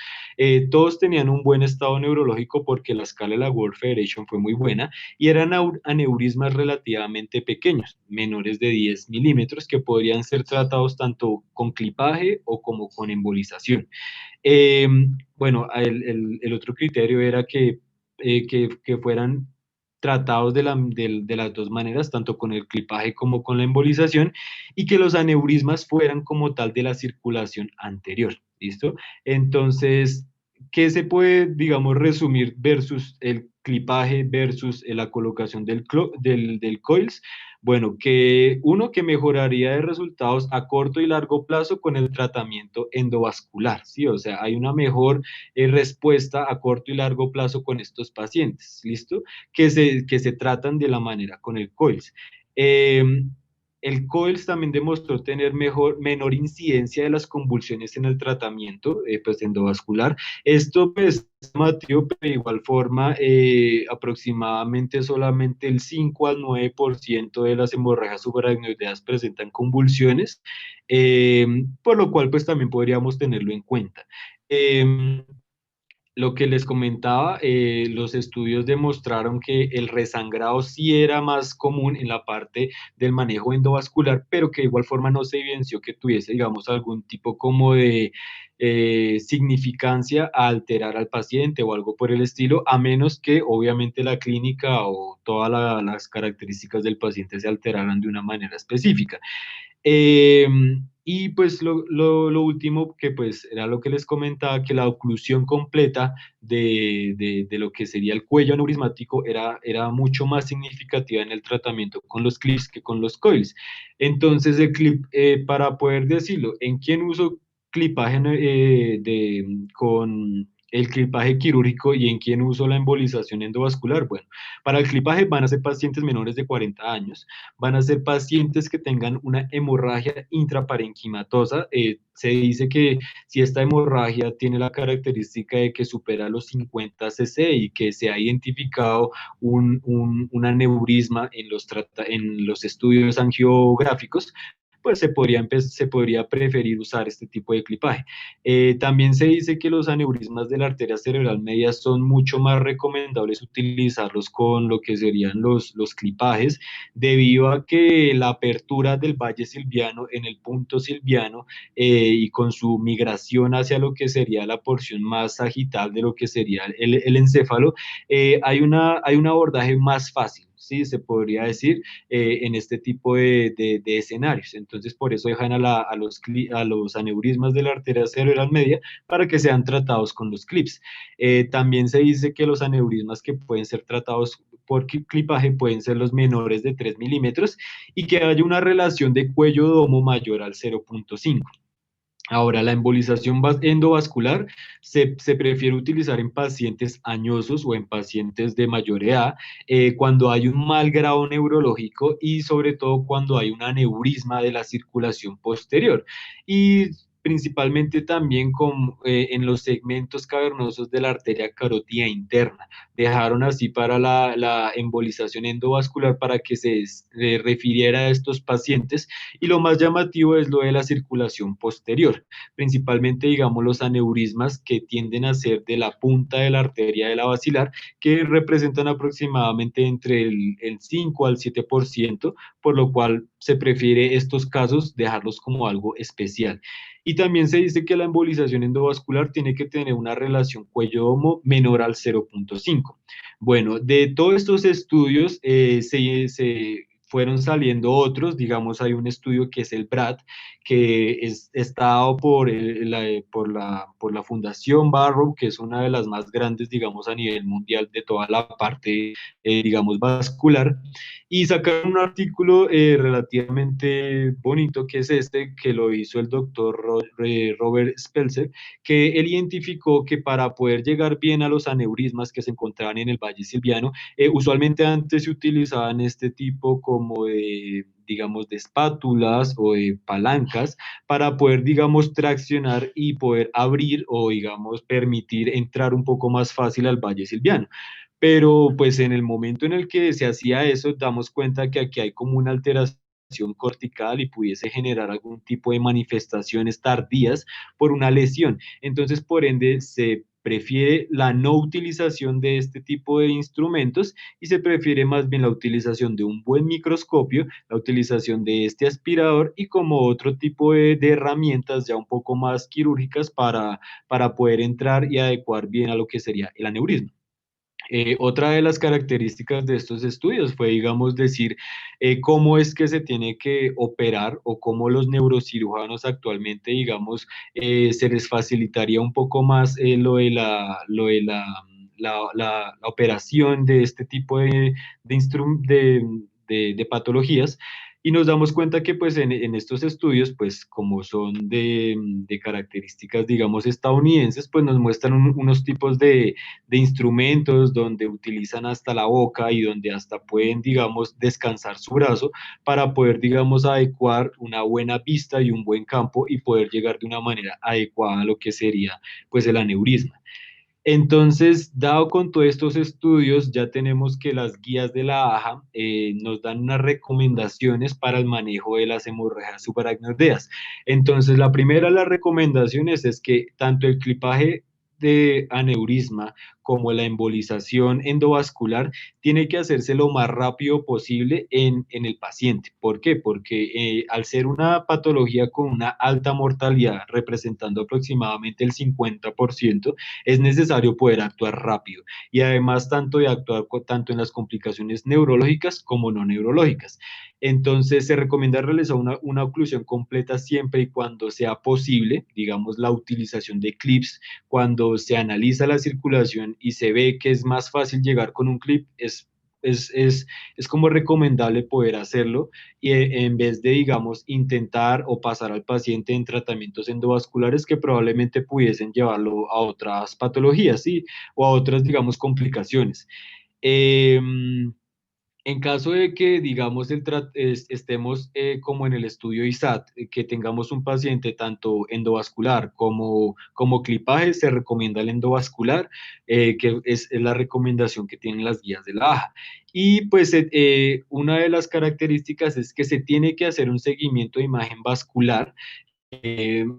Todos tenían un buen estado neurológico porque la escala de la World Federation fue muy buena y eran aneurismas relativamente pequeños, menores de 10 milímetros, que podrían ser tratados tanto con clipaje o como con embolización. Eh, bueno, el otro criterio era que fueran tratados de las dos maneras, tanto con el clipaje como con la embolización, y que los aneurismas fueran como tal de la circulación anterior, ¿listo? Entonces, ¿qué se puede, digamos, resumir versus el clipaje versus la colocación del coils? Bueno, que uno que mejoraría de resultados a corto y largo plazo con el tratamiento endovascular, ¿sí? O sea, hay una mejor respuesta a corto y largo plazo con estos pacientes, ¿listo? Que se tratan de la manera con el COILS. Eh, el COILS también demostró tener menor incidencia de las convulsiones en el tratamiento pues, endovascular. Esto pues llamativo, pero de igual forma aproximadamente solamente el 5 al 9% de las hemorragias subaracnoideas presentan convulsiones, por lo cual pues también podríamos tenerlo en cuenta. Lo que les comentaba, los estudios demostraron que el resangrado sí era más común en la parte del manejo endovascular, pero que de igual forma no se evidenció que tuviese, digamos, algún tipo como de significancia a alterar al paciente o algo por el estilo, a menos que obviamente la clínica o todas las características del paciente se alteraran de una manera específica. Eh, y pues lo último que pues era lo que les comentaba, que la oclusión completa de lo que sería el cuello aneurismático era mucho más significativa en el tratamiento con los clips que con los coils. Entonces el clip, para poder decirlo, ¿en quién uso clipaje el clipaje quirúrgico y en quién uso la embolización endovascular. Bueno, para el clipaje van a ser pacientes menores de 40 años, van a ser pacientes que tengan una hemorragia intraparenquimatosa. Se dice que si esta hemorragia tiene la característica de que supera los 50 cc y que se ha identificado un aneurisma en los estudios angiográficos, pues se podría preferir usar este tipo de clipaje. También se dice que los aneurismas de la arteria cerebral media son mucho más recomendables utilizarlos con lo que serían los clipajes, debido a que la apertura del valle silviano en el punto silviano y con su migración hacia lo que sería la porción más sagital de lo que sería el encéfalo, hay un abordaje más fácil. Sí, se podría decir, en este tipo de escenarios. Entonces, por eso dejan a los aneurismas de la arteria cerebral media para que sean tratados con los clips. También se dice que los aneurismas que pueden ser tratados por clipaje pueden ser los menores de 3 milímetros y que haya una relación de cuello-domo mayor al 0,5. Ahora, la embolización endovascular se prefiere utilizar en pacientes añosos o en pacientes de mayor edad, cuando hay un mal grado neurológico y sobre todo cuando hay un aneurisma de la circulación posterior. Y principalmente también en los segmentos cavernosos de la arteria carótida interna. Dejaron así para la embolización endovascular para que se refiriera a estos pacientes, y lo más llamativo es lo de la circulación posterior, principalmente, digamos, los aneurismas que tienden a ser de la punta de la arteria de la basilar, que representan aproximadamente entre el 5 al 7%, por lo cual se prefiere estos casos dejarlos como algo especial. Y también se dice que la embolización endovascular tiene que tener una relación cuello-domo menor al 0,5. Bueno, de todos estos estudios se fueron saliendo otros. Digamos, hay un estudio que es el BRAT, que está dado por la Fundación Barrow, que es una de las más grandes, digamos, a nivel mundial de toda la parte, digamos, vascular, y sacaron un artículo relativamente bonito, que es este, que lo hizo el doctor Robert Spelzer, que él identificó que para poder llegar bien a los aneurismas que se encontraban en el Valle Silviano, usualmente antes se utilizaban este tipo como de, digamos, de espátulas o de palancas para poder, digamos, traccionar y poder abrir o, digamos, permitir entrar un poco más fácil al Valle Silviano. Pero pues en el momento en el que se hacía eso, damos cuenta que aquí hay como una alteración cortical y pudiese generar algún tipo de manifestaciones tardías por una lesión. Entonces, por ende, se prefiere la no utilización de este tipo de instrumentos y se prefiere más bien la utilización de un buen microscopio, la utilización de este aspirador y como otro tipo de herramientas ya un poco más quirúrgicas para poder entrar y adecuar bien a lo que sería el aneurisma. Otra de las características de estos estudios fue, digamos, decir cómo es que se tiene que operar o cómo los neurocirujanos actualmente, digamos, se les facilitaría un poco más la operación de este tipo de patologías. Y nos damos cuenta que pues en estos estudios, pues como son de características, digamos, estadounidenses, pues nos muestran unos tipos de instrumentos donde utilizan hasta la boca y donde hasta pueden, digamos, descansar su brazo para poder, digamos, adecuar una buena vista y un buen campo y poder llegar de una manera adecuada a lo que sería, pues, el aneurisma. Entonces, dado con todos estos estudios, ya tenemos que las guías de la AJA nos dan unas recomendaciones para el manejo de las hemorragias subaracnoideas. Entonces, la primera de las recomendaciones es que tanto el clipaje de aneurisma como la embolización endovascular tiene que hacerse lo más rápido posible en el paciente. ¿Por qué? Porque al ser una patología con una alta mortalidad, representando aproximadamente el 50%, es necesario poder actuar rápido y además tanto de actuar tanto en las complicaciones neurológicas como no neurológicas. Entonces se recomienda realizar una oclusión completa siempre y cuando sea posible, digamos la utilización de clips. Cuando se analiza la circulación y se ve que es más fácil llegar con un clip, es es como recomendable poder hacerlo y en vez de, digamos, intentar o pasar al paciente en tratamientos endovasculares que probablemente pudiesen llevarlo a otras patologías, ¿sí? O a otras, digamos, complicaciones. Em, en caso de que, digamos, estemos como en el estudio ISAT, que tengamos un paciente tanto endovascular como clipaje, se recomienda el endovascular, que es la recomendación que tienen las guías de la AJA. Y pues una de las características es que se tiene que hacer un seguimiento de imagen vascular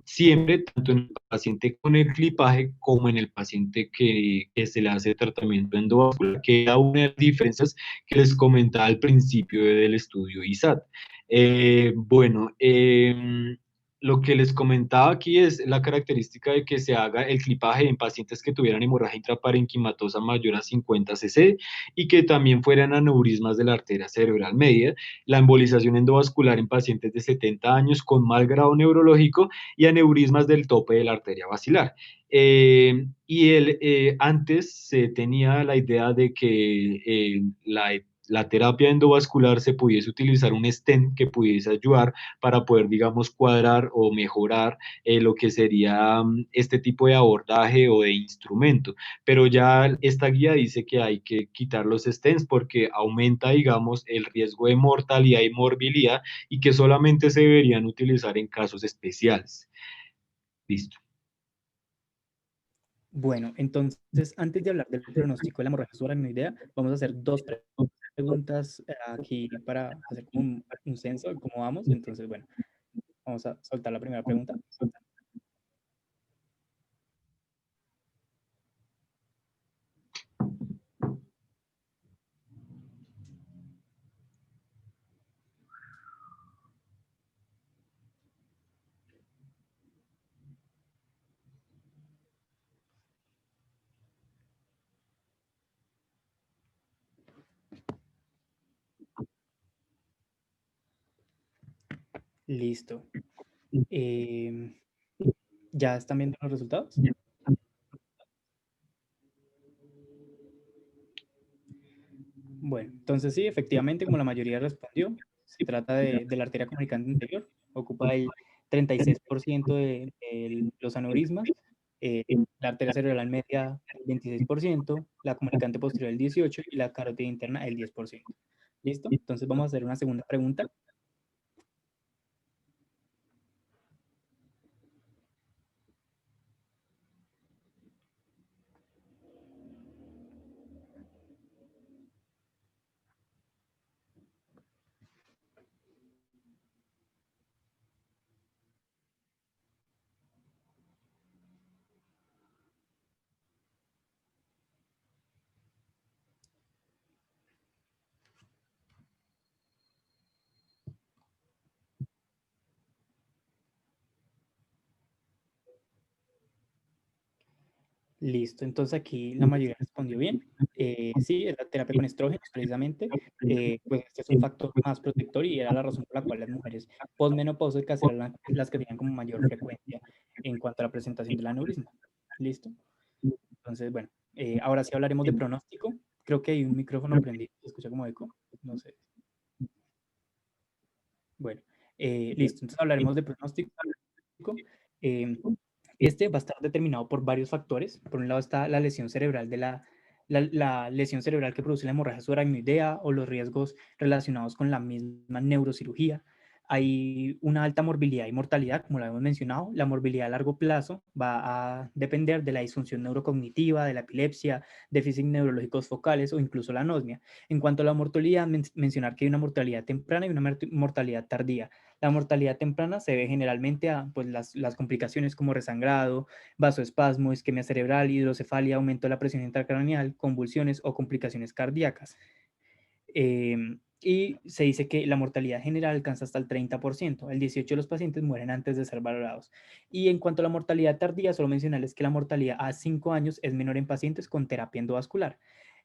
siempre, tanto en el paciente con el clipaje como en el paciente que se le hace tratamiento endovascular, que era una de las diferencias que les comentaba al principio del estudio ISAT. Bueno, lo que les comentaba aquí es la característica de que se haga el clipaje en pacientes que tuvieran hemorragia intraparenquimatosa mayor a 50 cc y que también fueran aneurismas de la arteria cerebral media, la embolización endovascular en pacientes de 70 años con mal grado neurológico y aneurismas del tope de la arteria basilar. Antes se tenía la idea de que la terapia endovascular se pudiese utilizar un stent que pudiese ayudar para poder, digamos, cuadrar o mejorar lo que sería este tipo de abordaje o de instrumento. Pero ya esta guía dice que hay que quitar los stents porque aumenta, digamos, el riesgo de mortalidad y morbilidad y que solamente se deberían utilizar en casos especiales. Listo. Bueno, entonces, antes de hablar del pronóstico de la hemorragia subaracnoidea, vamos a hacer dos preguntas aquí para hacer como un censo de cómo vamos. Entonces, bueno, vamos a soltar la primera pregunta. Listo. ¿Ya están viendo los resultados? Bueno, entonces sí, efectivamente, como la mayoría respondió, se trata de la arteria comunicante anterior, ocupa el 36% de los aneurismas, la arteria cerebral media el 26%, la comunicante posterior el 18% y la carótida interna el 10%. ¿Listo? Entonces vamos a hacer una segunda pregunta. Listo, entonces aquí la mayoría respondió bien. Sí, es la terapia con estrógenos, precisamente. Pues este es un factor más protector y era la razón por la cual las mujeres posmenopáusicas eran las que tenían como mayor frecuencia en cuanto a la presentación del aneurisma. ¿Listo? Entonces, bueno, ahora sí hablaremos de pronóstico. Creo que hay un micrófono prendido, se escucha como eco, no sé. Bueno, listo, entonces hablaremos de pronóstico. Eh, Este va a estar determinado por varios factores. Por un lado está la lesión cerebral la lesión cerebral que produce la hemorragia subaracnoidea o los riesgos relacionados con la misma neurocirugía. Hay una alta morbilidad y mortalidad, como lo hemos mencionado. La morbilidad a largo plazo va a depender de la disfunción neurocognitiva, de la epilepsia, déficits neurológicos focales o incluso la anosmia. En cuanto a la mortalidad, mencionar que hay una mortalidad temprana y una mortalidad tardía. La mortalidad temprana se ve generalmente a pues, las complicaciones como resangrado, vasoespasmo, isquemia cerebral, hidrocefalia, aumento de la presión intracraneal, convulsiones o complicaciones cardíacas. Y se dice que la mortalidad general alcanza hasta el 30%. El 18% de los pacientes mueren antes de ser valorados. Y en cuanto a la mortalidad tardía, solo mencionarles que la mortalidad a 5 años es menor en pacientes con terapia endovascular.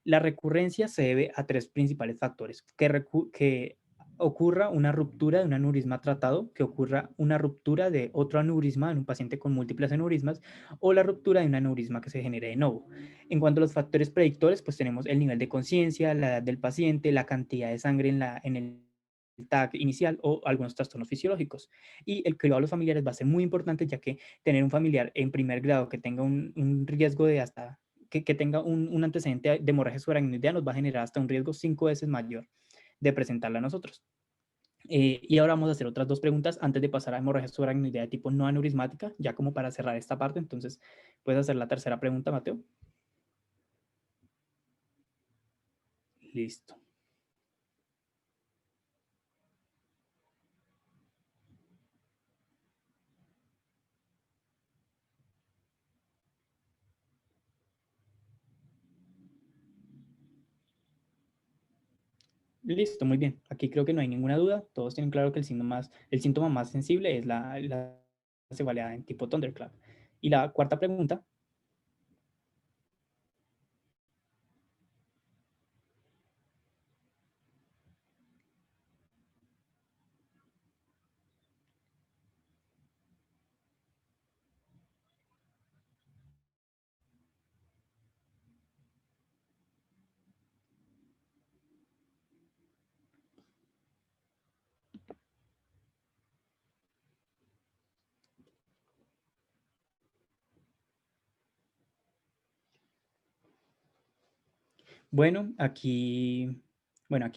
La recurrencia se debe a tres principales factores que ocurra una ruptura de un aneurisma tratado, que ocurra una ruptura de otro aneurisma en un paciente con múltiples aneurismas, o la ruptura de un aneurisma que se genere de nuevo. En cuanto a los factores predictores, pues tenemos el nivel de conciencia, la edad del paciente, la cantidad de sangre en el TAC inicial o algunos trastornos fisiológicos. Y el cribado de los familiares va a ser muy importante, ya que tener un familiar en primer grado que tenga un riesgo de hasta, que tenga un antecedente de hemorragia subaracnoidea nos va a generar hasta un riesgo 5 veces mayor de presentarla a nosotros. Y ahora vamos a hacer otras dos preguntas antes de pasar a hemorragia subaracnoidea de tipo no aneurismática, ya como para cerrar esta parte. Entonces, puedes hacer la tercera pregunta, Mateo. Listo. Listo, muy bien. Aquí creo que no hay ninguna duda. Todos tienen claro que el síntoma más sensible es la cefalea en tipo Thunderclap. Y la cuarta pregunta. Bueno, aquí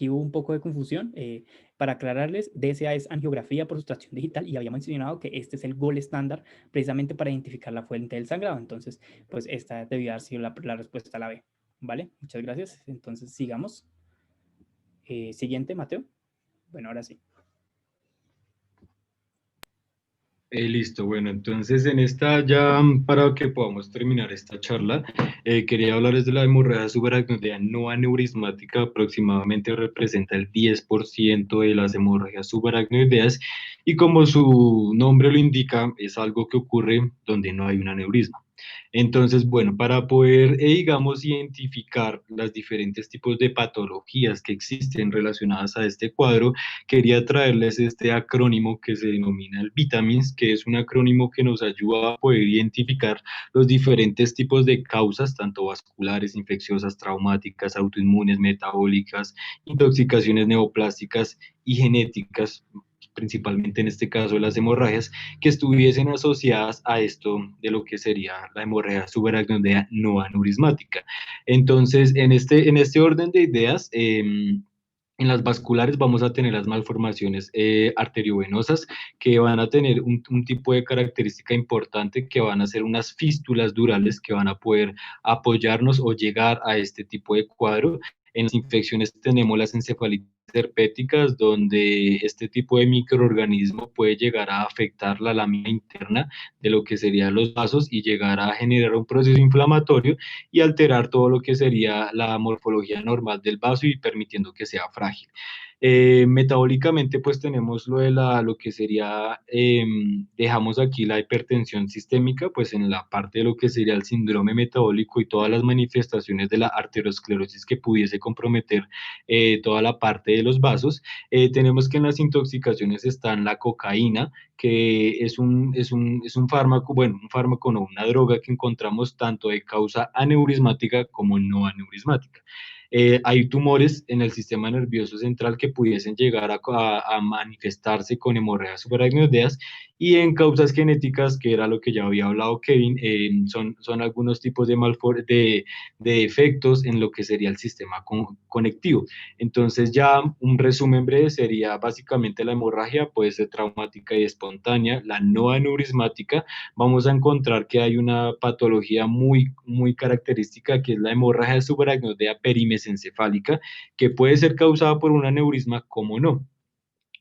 hubo un poco de confusión. Para aclararles, DSA es angiografía por sustracción digital y había mencionado que este es el gol estándar precisamente para identificar la fuente del sangrado. Entonces, pues esta debió haber sido la respuesta a la B. ¿Vale? Muchas gracias. Entonces, sigamos. Siguiente, Mateo. Bueno, ahora sí. Listo, bueno, entonces en esta ya para que podamos terminar esta charla, quería hablarles de la hemorragia subaracnoidea no aneurismática, aproximadamente representa el 10% de las hemorragias subaracnoideas y como su nombre lo indica, es algo que ocurre donde no hay un aneurisma. Entonces, bueno, para poder, digamos, identificar las diferentes tipos de patologías que existen relacionadas a este cuadro, quería traerles este acrónimo que se denomina el Vitamins, que es un acrónimo que nos ayuda a poder identificar los diferentes tipos de causas, tanto vasculares, infecciosas, traumáticas, autoinmunes, metabólicas, intoxicaciones neoplásticas y genéticas, principalmente en este caso las hemorragias, que estuviesen asociadas a esto de lo que sería la hemorragia subaracnoidea no aneurismática. Entonces, en este orden de ideas, en las vasculares vamos a tener las malformaciones arteriovenosas que van a tener un tipo de característica importante que van a ser unas fístulas durales que van a poder apoyarnos o llegar a este tipo de cuadro. En las infecciones tenemos las encefalitis herpéticas, donde este tipo de microorganismo puede llegar a afectar la lámina interna de lo que serían los vasos y llegar a generar un proceso inflamatorio y alterar todo lo que sería la morfología normal del vaso y permitiendo que sea frágil. Metabólicamente, pues tenemos lo que sería, dejamos aquí la hipertensión sistémica, pues en la parte de lo que sería el síndrome metabólico y todas las manifestaciones de la arteriosclerosis que pudiese comprometer toda la parte de los vasos. Tenemos que en las intoxicaciones están la cocaína, que es un fármaco, bueno, un fármaco no, una droga que encontramos tanto de causa aneurismática como no aneurismática. Hay tumores en el sistema nervioso central que pudiesen llegar a manifestarse con hemorragias subaracnoideas y en causas genéticas, que era lo que ya había hablado Kevin, son algunos tipos de efectos en lo que sería el sistema conectivo. Entonces ya un resumen breve sería básicamente la hemorragia puede ser traumática y espontánea, la no aneurismática, vamos a encontrar que hay una patología muy, muy característica que es la hemorragia subaracnoidea perimesencefálica, que puede ser causada por un aneurisma como no.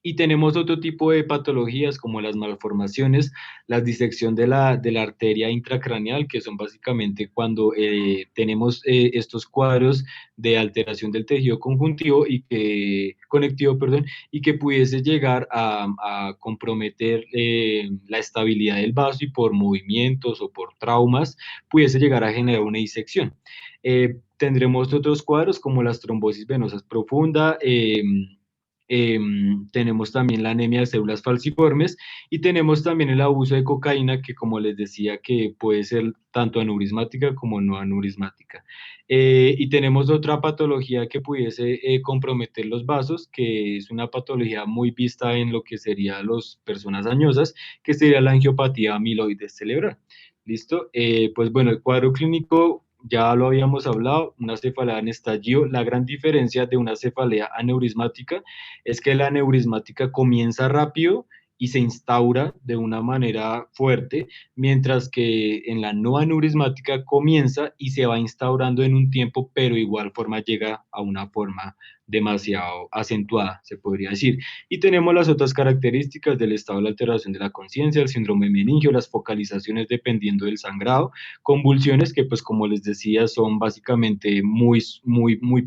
Y tenemos otro tipo de patologías como las malformaciones, la disección de la arteria intracraneal, que son básicamente cuando tenemos estos cuadros de alteración del tejido conectivo, perdón, y que pudiese llegar a comprometer la estabilidad del vaso y por movimientos o por traumas pudiese llegar a generar una disección. Tendremos otros cuadros como las trombosis venosas profunda, tenemos también la anemia de células falciformes y tenemos también el abuso de cocaína que, como les decía, que puede ser tanto aneurismática como no aneurismática. Y tenemos otra patología que pudiese comprometer los vasos, que es una patología muy vista en lo que serían las personas añosas, que sería la angiopatía amiloide cerebral. ¿Listo? Pues bueno, el cuadro clínico ya lo habíamos hablado, una cefalea en estallido. La gran diferencia de una cefalea aneurismática es que la aneurismática comienza rápido y se instaura de una manera fuerte, mientras que en la no aneurismática comienza y se va instaurando en un tiempo, pero igual forma llega a una forma demasiado acentuada, se podría decir. Y tenemos las otras características del estado de la alteración de la conciencia, el síndrome meningio, las focalizaciones dependiendo del sangrado, convulsiones que pues como les decía son básicamente muy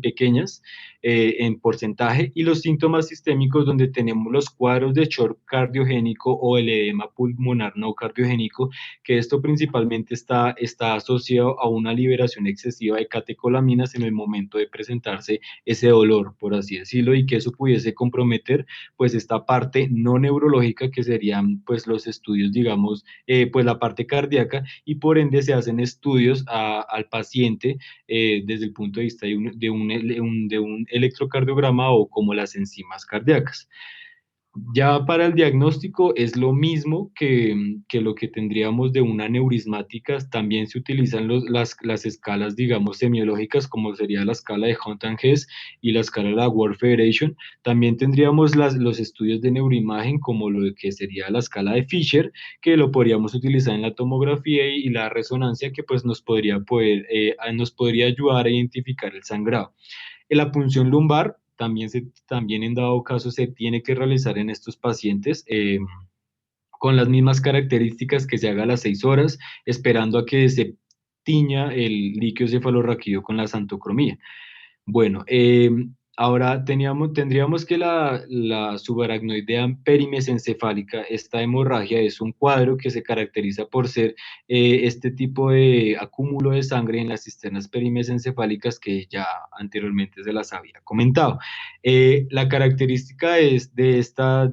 pequeñas en porcentaje, y los síntomas sistémicos donde tenemos los cuadros de shock cardiogénico o el edema pulmonar no cardiogénico, que esto principalmente está asociado a una liberación excesiva de catecolaminas en el momento de presentarse ese dolor, por así decirlo, y que eso pudiese comprometer pues esta parte no neurológica que serían pues los estudios, digamos, pues la parte cardíaca, y por ende se hacen estudios al paciente desde el punto de vista de un electrocardiograma o como las enzimas cardíacas. Ya para el diagnóstico es lo mismo que lo que tendríamos de una neurismática. También se utilizan las escalas, digamos, semiológicas, como sería la escala de Hunt and Hess y la escala de la World Federation. También tendríamos los estudios de neuroimagen, como lo que sería la escala de Fisher, que lo podríamos utilizar en la tomografía y la resonancia, que pues nos podría ayudar a identificar el sangrado. La punción lumbar también en dado caso se tiene que realizar en estos pacientes con las mismas características, que se haga a las 6 horas, esperando a que se tiña el líquido cefalorraquídeo con la santocromía. Bueno, ahora tendríamos que la subaracnoidea perimesencefálica, esta hemorragia, es un cuadro que se caracteriza por ser este tipo de acúmulo de sangre en las cisternas perimesencefálicas que ya anteriormente se las había comentado. La característica de esta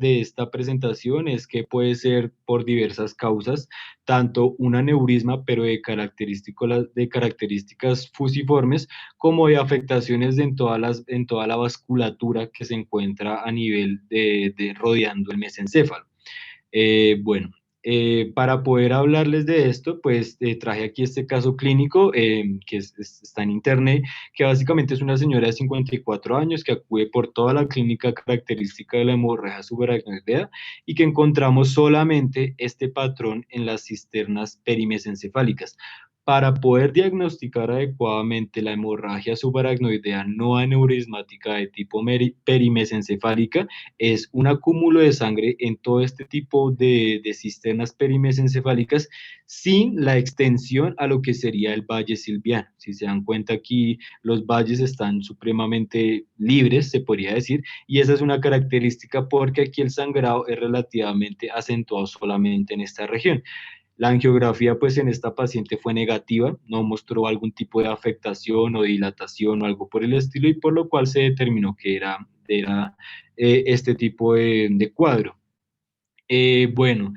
presentación es que puede ser por diversas causas, tanto un aneurisma, pero de características fusiformes, como de afectaciones en toda la vasculatura que se encuentra a nivel rodeando el mesencéfalo. Bueno, para poder hablarles de esto, pues traje aquí este caso clínico está en internet, que básicamente es una señora de 54 años que acude por toda la clínica característica de la hemorragia subaracnoidea y que encontramos solamente este patrón en las cisternas perimesencefálicas. Para poder diagnosticar adecuadamente la hemorragia subaracnoidea no aneurismática de tipo perimesencefálica, es un acúmulo de sangre en todo este tipo de cisternas perimesencefálicas sin la extensión a lo que sería el valle silviano. Si se dan cuenta, aquí los valles están supremamente libres, se podría decir, y esa es una característica porque aquí el sangrado es relativamente acentuado solamente en esta región. La angiografía, pues en esta paciente fue negativa, no mostró algún tipo de afectación o dilatación o algo por el estilo, y por lo cual se determinó que era este tipo de cuadro. Bueno,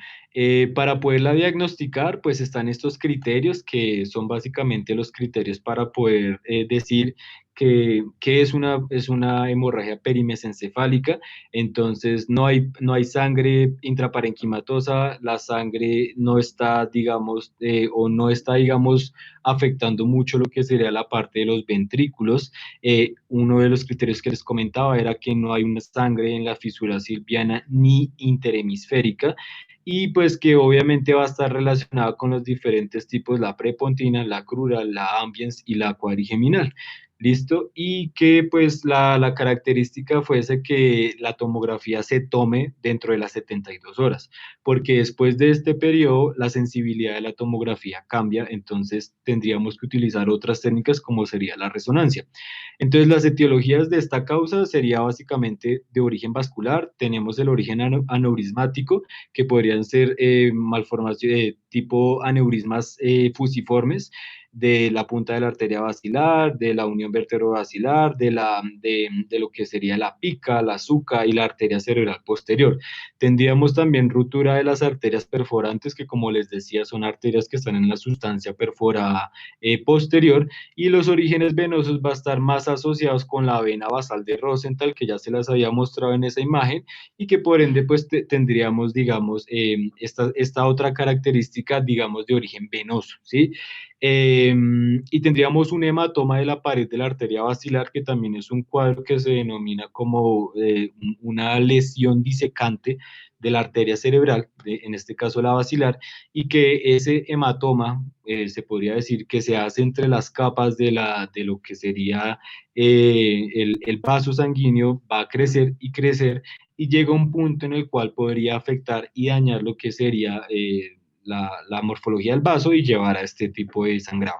para poderla diagnosticar, pues están estos criterios que son básicamente los criterios para poder decir que es una hemorragia perimesencefálica. Entonces, no hay sangre intraparenquimatosa, la sangre no está, digamos, o no está, digamos, afectando mucho lo que sería la parte de los ventrículos. Uno de los criterios que les comentaba era que no hay una sangre en la fisura silviana ni interhemisférica, y pues que obviamente va a estar relacionada con los diferentes tipos, la prepontina, la crural, la ambiens y la cuadrigeminal. ¿Listo? Y que pues la característica fuese que la tomografía se tome dentro de las 72 horas, porque después de este periodo la sensibilidad de la tomografía cambia, entonces tendríamos que utilizar otras técnicas como sería la resonancia. Entonces, las etiologías de esta causa sería básicamente de origen vascular. Tenemos el origen aneurismático, que podrían ser malformaciones, tipo aneurismas fusiformes de la punta de la arteria basilar, de la unión vertebrovasilar, de lo que sería la pica, la suca y la arteria cerebral posterior. Tendríamos también ruptura de las arterias perforantes, que como les decía, son arterias que están en la sustancia perforada posterior, y los orígenes venosos va a estar más asociados con la vena basal de Rosenthal, que ya se las había mostrado en esa imagen, y que por ende pues tendríamos, digamos, esta otra característica, digamos, de origen venoso, ¿sí? Y tendríamos un hematoma de la pared de la arteria basilar, que también es un cuadro que se denomina como una lesión disecante de la arteria cerebral, en este caso la basilar, y que ese hematoma se podría decir que se hace entre las capas de lo que sería el vaso sanguíneo, va a crecer y crecer, y llega un punto en el cual podría afectar y dañar lo que sería la morfología del vaso y llevar a este tipo de sangrado.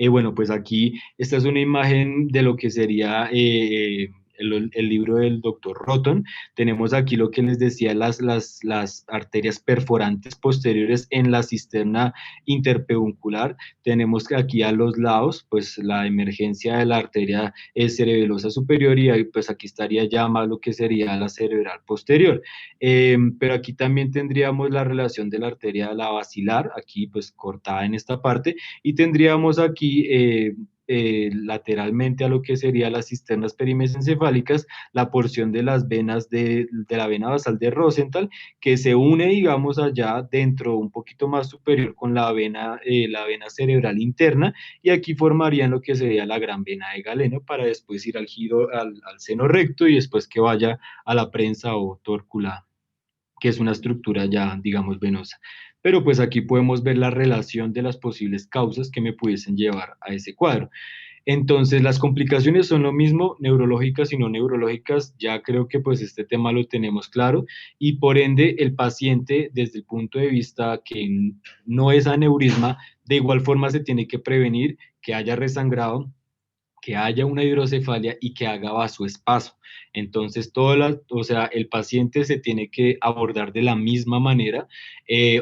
Bueno, pues aquí esta es una imagen de lo que sería el libro del doctor Roton. Tenemos aquí lo que les decía, las arterias perforantes posteriores en la cisterna interpeduncular. Tenemos aquí a los lados, pues la emergencia de la arteria cerebelosa superior, y ahí, pues aquí estaría ya más lo que sería la cerebral posterior. Pero aquí también tendríamos la relación de la arteria de la basilar, aquí pues cortada en esta parte, y tendríamos aquí lateralmente a lo que sería las cisternas perimesencefálicas, la porción de las venas de la vena basal de Rosenthal, que se une, digamos, allá dentro, un poquito más superior con la vena cerebral interna, y aquí formarían lo que sería la gran vena de Galeno, para después ir al giro al seno recto y después que vaya a la prensa o tórcula, que es una estructura ya, digamos, venosa. Pero pues aquí podemos ver la relación de las posibles causas que me pudiesen llevar a ese cuadro. Entonces, las complicaciones son lo mismo, neurológicas y no neurológicas. Ya creo que pues este tema lo tenemos claro, y por ende el paciente, desde el punto de vista que no es aneurisma, de igual forma se tiene que prevenir que haya resangrado, que haya una hidrocefalia y que haga vasoespazo. Entonces, o sea, el paciente se tiene que abordar de la misma manera.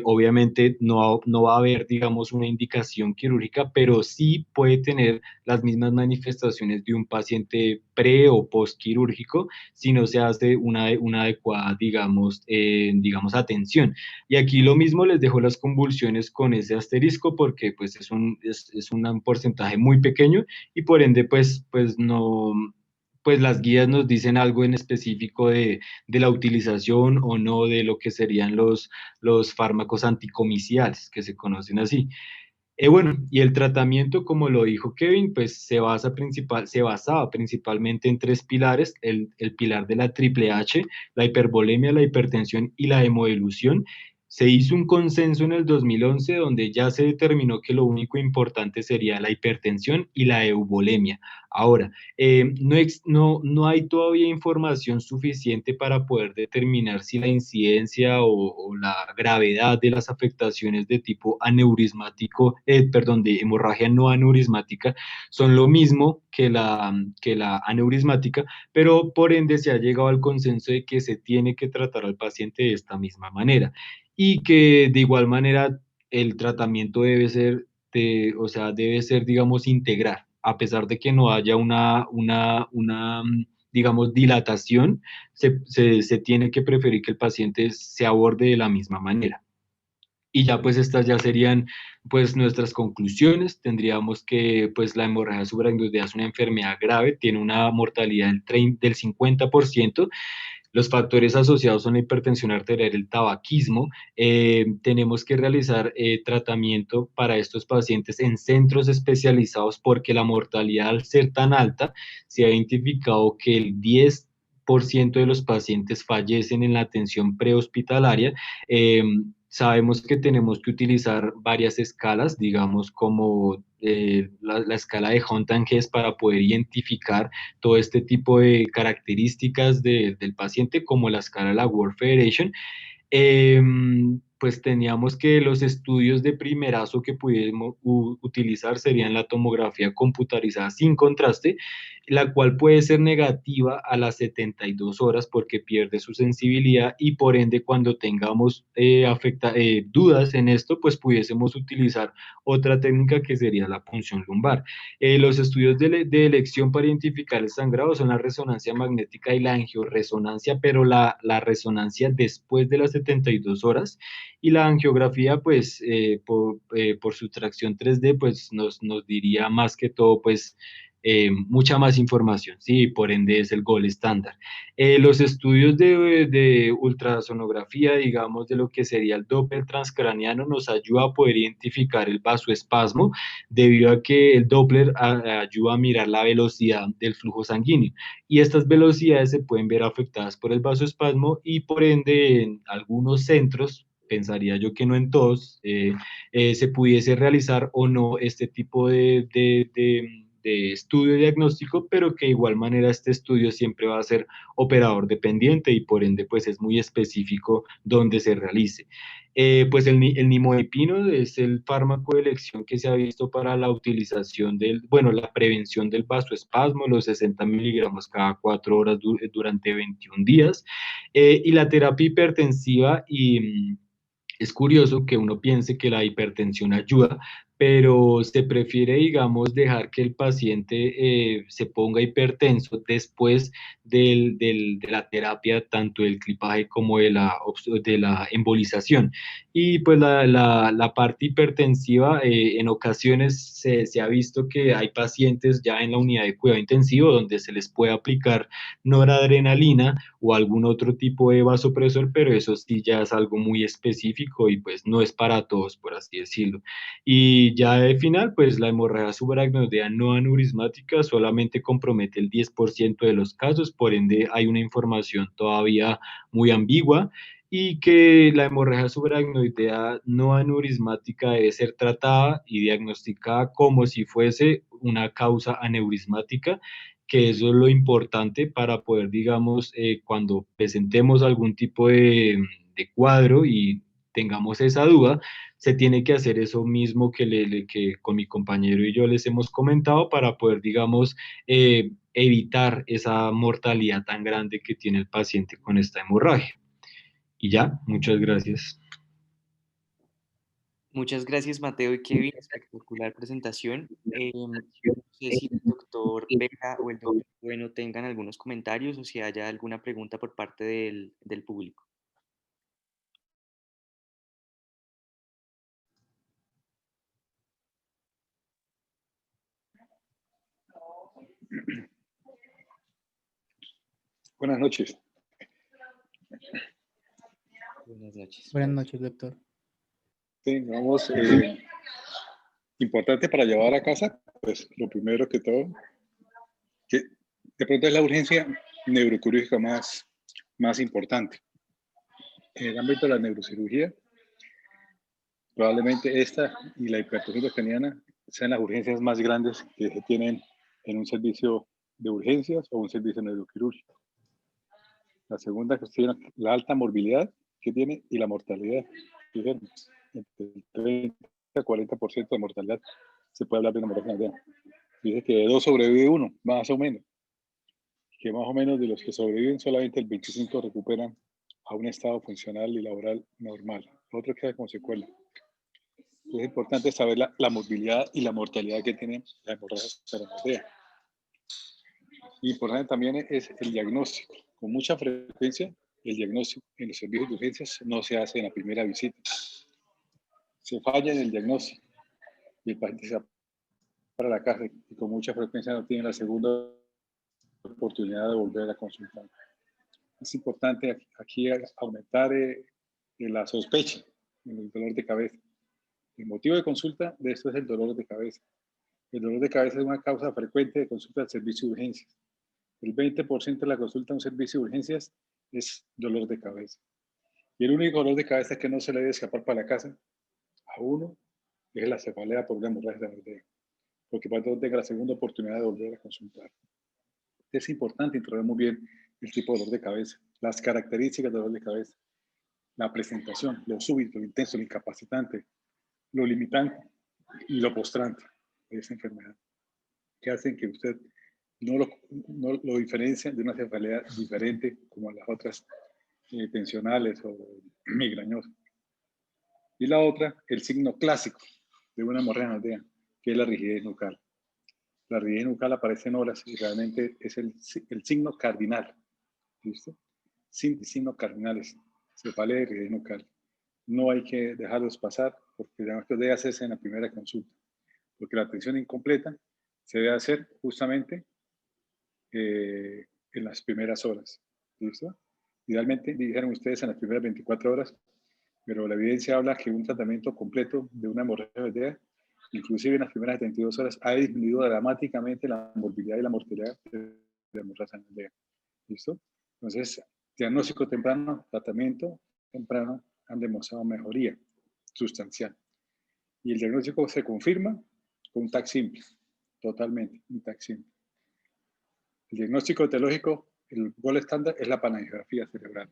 Obviamente no va a haber, digamos, una indicación quirúrgica, pero sí puede tener las mismas manifestaciones de un paciente pre o post quirúrgico si no se hace una adecuada, digamos, atención. Y aquí lo mismo, les dejo las convulsiones con ese asterisco, porque pues es un porcentaje muy pequeño, y por ende, pues no, pues las guías nos dicen algo en específico de la utilización o no de lo que serían los fármacos anticomiciales, que se conocen así. Bueno, y el tratamiento, como lo dijo Kevin, pues se basaba principalmente en tres pilares: el pilar de la triple H, la hipervolemia, la hipertensión y la hemodilución. Se hizo un consenso en el 2011 donde ya se determinó que lo único importante sería la hipertensión y la euvolemia. Ahora, no hay todavía información suficiente para poder determinar si la incidencia o la gravedad de las afectaciones de tipo aneurismático, perdón, de hemorragia no aneurismática, son lo mismo que la aneurismática, pero por ende se ha llegado al consenso de que se tiene que tratar al paciente de esta misma manera, y que de igual manera el tratamiento o sea, debe ser, digamos, integral, a pesar de que no haya digamos, dilatación. Se tiene que preferir que el paciente se aborde de la misma manera. Y ya pues estas ya serían pues nuestras conclusiones. Tendríamos que pues la hemorragia subaracnoidea es una enfermedad grave, tiene una mortalidad del 50%. Los factores asociados son la hipertensión arterial, el tabaquismo. Tenemos que realizar tratamiento para estos pacientes en centros especializados, porque la mortalidad, al ser tan alta, se ha identificado que el 10% de los pacientes fallecen en la atención prehospitalaria. Sabemos que tenemos que utilizar varias escalas, digamos, como la escala de Hunt and Hess, para poder identificar todo este tipo de características del paciente, como la escala de la World Federation. pues teníamos que los estudios de primerazo que pudiéramos utilizar serían la tomografía computarizada sin contraste, la cual puede ser negativa a las 72 horas porque pierde su sensibilidad y por ende cuando tengamos dudas en esto, pues pudiésemos utilizar otra técnica que sería la punción lumbar. Los estudios de elección para identificar el sangrado son la resonancia magnética y la angioresonancia, pero la resonancia después de las 72 horas y la angiografía, pues, por sustracción 3D, pues, nos diría más que todo, pues, mucha más información, ¿sí? Por ende es el gol estándar. Los estudios de ultrasonografía, digamos, de lo que sería el Doppler transcraniano, nos ayuda a poder identificar el vasoespasmo, debido a que el Doppler ayuda a mirar la velocidad del flujo sanguíneo. Y estas velocidades se pueden ver afectadas por el vasoespasmo y por ende en algunos centros, pensaría yo que no en todos, se pudiese realizar o no este tipo de estudio diagnóstico, pero que de igual manera este estudio siempre va a ser operador dependiente y por ende pues es muy específico donde se realice. Pues el nimodipino es el fármaco de elección que se ha visto para la utilización bueno, la prevención del vasoespasmo, los 60 miligramos cada 4 horas durante 21 días, y la terapia hipertensiva y es curioso que uno piense que la hipertensión ayuda, pero se prefiere, digamos, dejar que el paciente se ponga hipertenso después de la terapia, tanto del clipaje como de la embolización. Y pues la parte hipertensiva, en ocasiones se ha visto que hay pacientes ya en la unidad de cuidado intensivo donde se les puede aplicar noradrenalina o algún otro tipo de vasopresor, pero eso sí ya es algo muy específico y pues no es para todos, por así decirlo. Y ya de final, pues la hemorragia subaracnoidea no aneurismática solamente compromete el 10% de los casos, por ende hay una información todavía muy ambigua y que la hemorragia subaracnoidea no aneurismática debe ser tratada y diagnosticada como si fuese una causa aneurismática, que eso es lo importante para poder, digamos, cuando presentemos algún tipo de cuadro y tengamos esa duda, se tiene que hacer eso mismo que con mi compañero y yo les hemos comentado para poder, digamos, evitar esa mortalidad tan grande que tiene el paciente con esta hemorragia. Y ya, muchas gracias. Muchas gracias, Mateo y Kevin. Espectacular presentación. No sé si el doctor Vega o el doctor Bueno tengan algunos comentarios o si haya alguna pregunta por parte del público. Buenas noches. Buenas noches. Buenas noches, doctor. Tengamos importante para llevar a casa, pues lo primero que todo, que de pronto es la urgencia neuroquirúrgica más importante. En el ámbito de la neurocirugía, probablemente esta y la hipertrofia craniana sean las urgencias más grandes que se tienen en un servicio de urgencias o un servicio neuroquirúrgico. La segunda cuestión, la alta morbilidad que tiene y la mortalidad. Fíjense, entre el 30 y 40% de mortalidad se puede hablar de una hemorragia. Dice que de 2 sobrevive 1, más o menos. Que más o menos de los que sobreviven, solamente el 25% recuperan a un estado funcional y laboral normal. Lo otro queda como secuela. Es importante saber la morbilidad y la mortalidad que tiene la hemorragia cerebral. Importante también es el diagnóstico. Con mucha frecuencia, el diagnóstico en los servicios de urgencias no se hace en la primera visita. Se falla en el diagnóstico y el paciente se va para la casa y con mucha frecuencia no tiene la segunda oportunidad de volver a consultar. Es importante aquí aumentar la sospecha en el dolor de cabeza. El motivo de consulta de esto es el dolor de cabeza. El dolor de cabeza es una causa frecuente de consulta al servicio de urgencias. El 20% de la consulta en un servicio de urgencias es dolor de cabeza. Y el único dolor de cabeza que no se le debe escapar para la casa a uno es la cefalea por una hemorragia cerebral, porque para que tenga la segunda oportunidad de volver a consultar. Es importante introducir muy bien el tipo de dolor de cabeza, las características del dolor de cabeza. la presentación, lo súbito, lo intenso, lo incapacitante, lo limitante y lo postrante de esa enfermedad, que hacen que usted no lo diferencia de una cefalea diferente como las otras tensionales o migrañosas. Y la otra, el signo clásico de una hemorragia nodoidea, que es la rigidez nucal. La rigidez nucal aparece en horas y realmente es el signo cardinal. ¿Listo? Signos cardinales, cefalea y rigidez nucal. No hay que dejarlos pasar porque esto debe hacerse en la primera consulta, porque la atención incompleta se debe hacer justamente en las primeras horas. ¿Listo? Idealmente, dijeron ustedes en las primeras 24 horas, pero la evidencia habla que un tratamiento completo de una hemorragia nodoidea, inclusive en las primeras 72 horas, ha disminuido dramáticamente la morbilidad y la mortalidad de la hemorragia nodoidea. ¿Listo? Entonces, diagnóstico temprano, tratamiento temprano han demostrado mejoría sustancial. Y el diagnóstico se confirma con un TAC simple, totalmente, un TAC simple. El diagnóstico etiológico, el gol estándar es la panangiografía cerebral.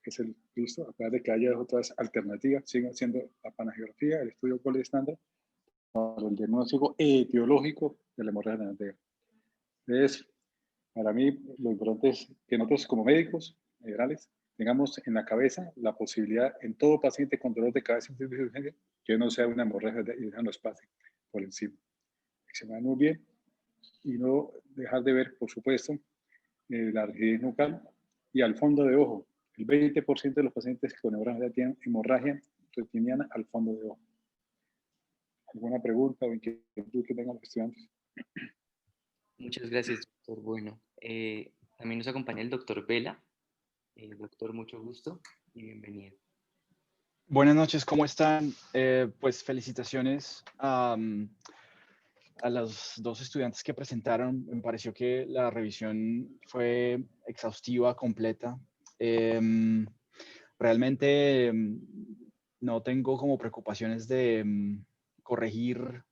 Es el listo, a pesar de que haya otras alternativas, sigue siendo la panangiografía, el estudio gol estándar para el diagnóstico etiológico de la hemorragia nodoidea. Es, para mí, lo importante es que nosotros como médicos generales tengamos en la cabeza la posibilidad en todo paciente con dolor de cabeza en servicio de urgencia que no sea una hemorragia y no nos pase por encima. Que se vean muy bien y no dejar de ver, por supuesto, la rigidez nucal y al fondo de ojo. El 20% de los pacientes con hemorragia tienen hemorragia retiniana al fondo de ojo. ¿Alguna pregunta o inquietud que tengan los estudiantes? Muchas gracias, doctor. Bueno, también nos acompaña el doctor Vela. Doctor, mucho gusto y bienvenido. Buenas noches, ¿cómo están? Pues felicitaciones a los dos estudiantes que presentaron. Me pareció que la revisión fue exhaustiva, completa. Realmente no tengo como preocupaciones de corregir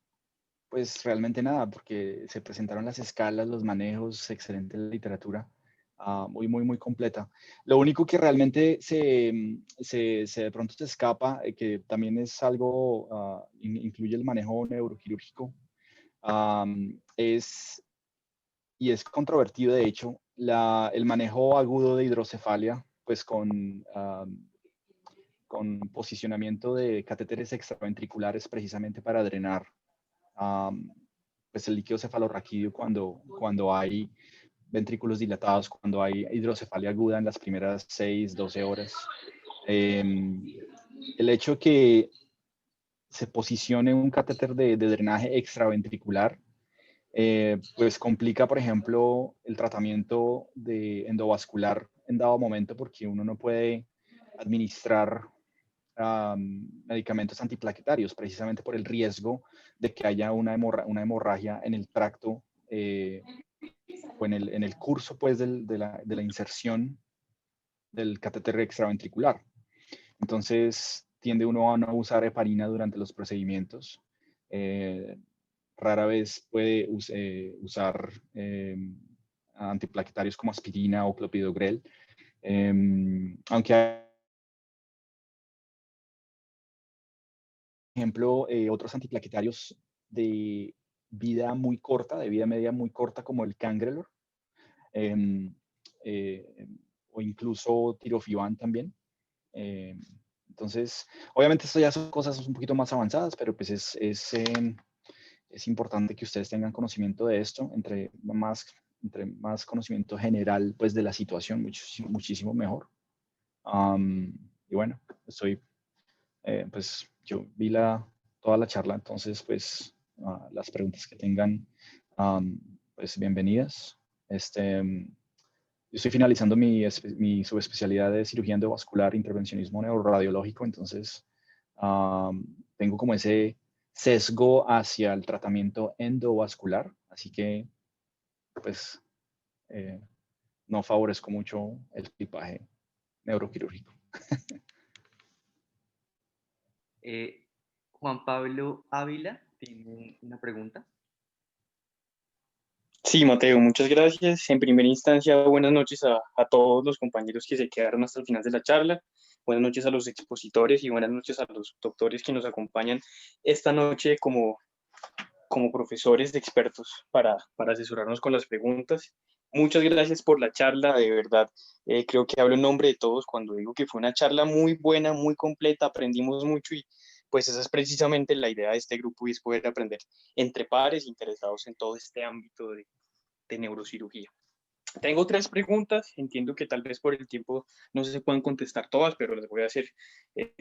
pues realmente nada, porque se presentaron las escalas, los manejos, excelente literatura, muy completa. Lo único que realmente se de pronto se escapa, que también es algo, incluye el manejo neuroquirúrgico, y es controvertido de hecho, el manejo agudo de hidrocefalia, pues con posicionamiento de catéteres extraventriculares precisamente para drenar pues el líquido cefalorraquídeo cuando hay ventrículos dilatados, cuando hay hidrocefalia aguda en las primeras 6, 12 horas. El hecho que se posicione un catéter de drenaje extraventricular, pues complica, por ejemplo, el tratamiento de endovascular en dado momento porque uno no puede administrar medicamentos antiplaquetarios, precisamente por el riesgo de que haya una hemorragia en el tracto o en el curso pues, de la inserción del catéter extraventricular. Entonces, tiende uno a no usar heparina durante los procedimientos. Rara vez puede usar antiplaquetarios como aspirina o clopidogrel, aunque hay ejemplo, otros antiplaquetarios de vida muy corta, de vida media muy corta, como el Cangrelor, o incluso tirofiban también. Entonces, obviamente esto ya son cosas un poquito más avanzadas, pero pues es importante que ustedes tengan conocimiento de esto, entre más conocimiento general pues de la situación, muchísimo mejor. Y bueno, pues yo vi toda la charla, entonces pues las preguntas que tengan, pues bienvenidas. Yo estoy finalizando mi subespecialidad de cirugía endovascular, intervencionismo neuroradiológico, entonces tengo como ese sesgo hacia el tratamiento endovascular, así que pues no favorezco mucho el tipaje neuroquirúrgico. Juan Pablo Ávila tiene una pregunta. Sí, Mateo, muchas gracias. En primera instancia, buenas noches a todos los compañeros que se quedaron hasta el final de la charla. buenas noches a los expositores y buenas noches a los doctores que nos acompañan esta noche como profesores expertos para asesorarnos con las preguntas. Muchas gracias por la charla, de verdad. Creo que hablo en nombre de todos cuando digo que fue una charla muy buena, muy completa, aprendimos mucho y pues esa es precisamente la idea de este grupo y es poder aprender entre pares interesados en todo este ámbito de neurocirugía. Tengo 3 preguntas, entiendo que tal vez por el tiempo no se puedan contestar todas, pero las voy a hacer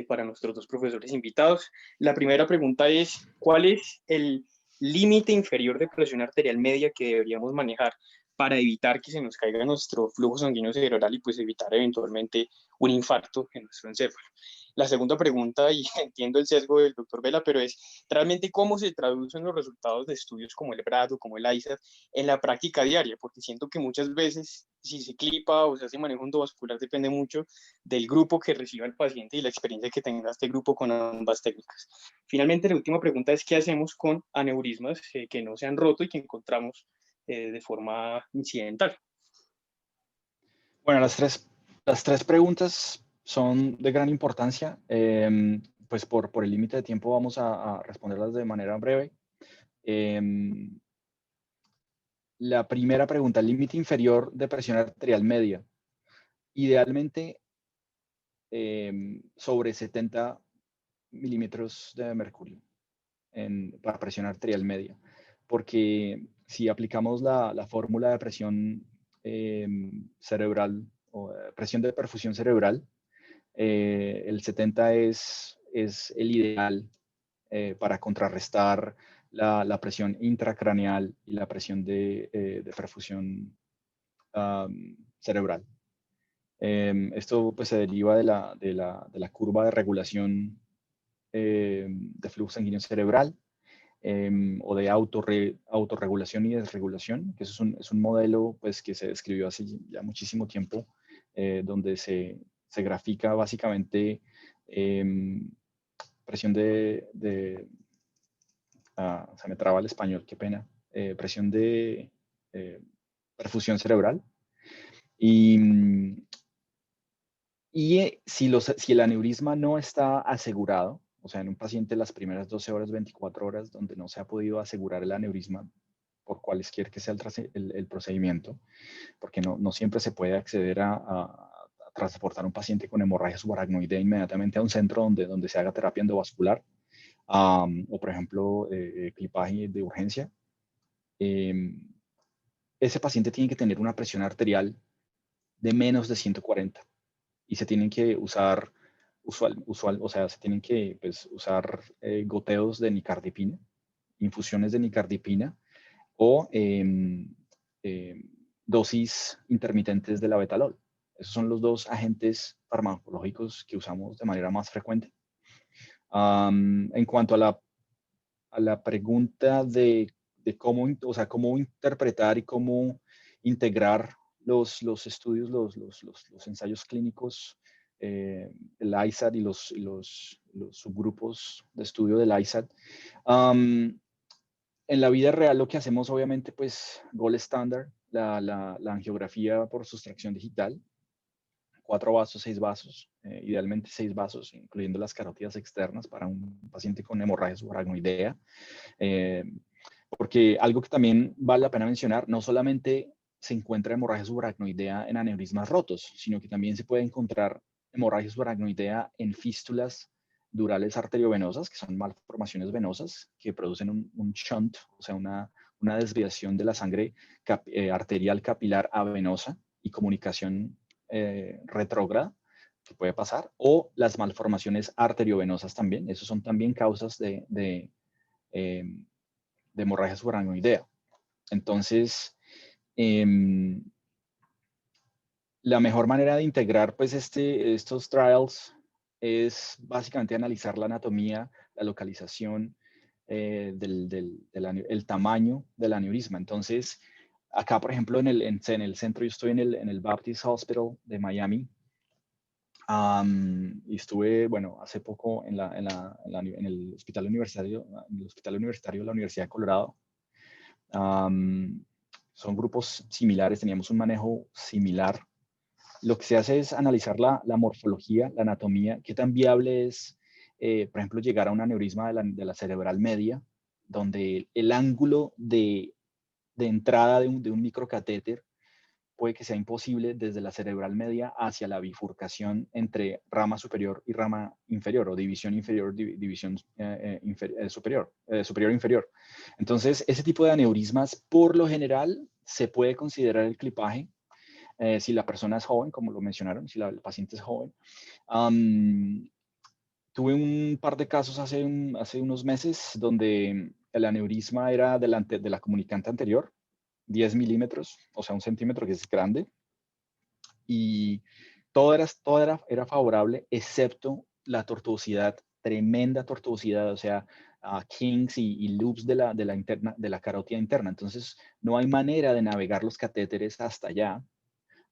para nuestros 2 profesores invitados. La primera pregunta es, ¿cuál es el límite inferior de presión arterial media que deberíamos manejar para evitar que se nos caiga nuestro flujo sanguíneo cerebral y pues evitar eventualmente un infarto en nuestro encéfalo? La segunda pregunta, y entiendo el sesgo del doctor Vela, pero es realmente cómo se traducen los resultados de estudios como el BRAD o como el ISAT en la práctica diaria, porque siento que muchas veces si se clipa o se hace manejo endovascular depende mucho del grupo que reciba el paciente y la experiencia que tenga este grupo con ambas técnicas. Finalmente, la última pregunta es ¿qué hacemos con aneurismas que no se han roto y que encontramos de forma incidental? Bueno, las tres preguntas son de gran importancia. Pues por el límite de tiempo vamos a responderlas de manera breve. La primera pregunta, límite inferior de presión arterial media. Idealmente sobre 70 milímetros de mercurio para presión arterial media. Porque si aplicamos la fórmula de presión cerebral o presión de perfusión cerebral, el 70 es el ideal para contrarrestar la presión intracraneal y la presión de perfusión cerebral. Esto pues, se deriva de la curva de regulación de flujo sanguíneo cerebral o de autorregulación y desregulación, que eso es un modelo pues, que se describió hace ya muchísimo tiempo, donde se grafica básicamente presión se me traba el español, qué pena, presión de perfusión cerebral. Y si el aneurisma no está asegurado, o sea, en un paciente las primeras 12 horas, 24 horas, donde no se ha podido asegurar el aneurisma, por cualquier que sea el procedimiento, porque no siempre se puede acceder a transportar a un paciente con hemorragia subaracnoidea inmediatamente a un centro donde se haga terapia endovascular, o por ejemplo, clipaje de urgencia. Ese paciente tiene que tener una presión arterial de menos de 140 y se tienen que usar o sea, se tienen que pues, usar goteos de nicardipina, infusiones de nicardipina o dosis intermitentes de la betalol. Esos son los 2 agentes farmacológicos que usamos de manera más frecuente. En cuanto a la pregunta de cómo, o sea, cómo interpretar y cómo integrar los estudios, los ensayos clínicos, el ISAT y los subgrupos de estudio del ISAT. En la vida real lo que hacemos obviamente, pues, gold standard, la angiografía por sustracción digital, 4 vasos, 6 vasos, idealmente 6 vasos, incluyendo las carótidas externas para un paciente con hemorragia subaracnoidea. Porque algo que también vale la pena mencionar, no solamente se encuentra hemorragia subaracnoidea en aneurismas rotos, sino que también se puede encontrar hemorragia subaracnoidea en fístulas durales arteriovenosas, que son malformaciones venosas que producen un shunt, o sea, una desviación de la sangre arterial capilar a venosa y comunicación retrógrada que puede pasar, o las malformaciones arteriovenosas también. Esos son también causas de hemorragia subaracnoidea. Entonces, la mejor manera de integrar pues, estos trials es básicamente analizar la anatomía, la localización, el tamaño del aneurisma. Entonces, acá, por ejemplo, en el centro, yo estoy en el Baptist Hospital de Miami. Y estuve, bueno, hace poco en el hospital universitario de la Universidad de Colorado. Son grupos similares, teníamos un manejo similar lo que se hace es analizar la morfología, la anatomía, qué tan viable es, por ejemplo, llegar a un aneurisma de la cerebral media, donde el ángulo de entrada de un microcatéter puede que sea imposible desde la cerebral media hacia la bifurcación entre rama superior y rama inferior, o división inferior, división superior, superior-inferior. Entonces, ese tipo de aneurismas, por lo general, se puede considerar el clipaje si la persona es joven, como lo mencionaron, si el paciente es joven. Tuve un par de casos hace unos meses donde el aneurisma era de la comunicante anterior, 10 milímetros, o sea, 1 centímetro, que es grande, y todo era favorable, excepto la tortuosidad, tremenda tortuosidad, o sea, kinks y loops de la carótida interna. Entonces, no hay manera de navegar los catéteres hasta allá,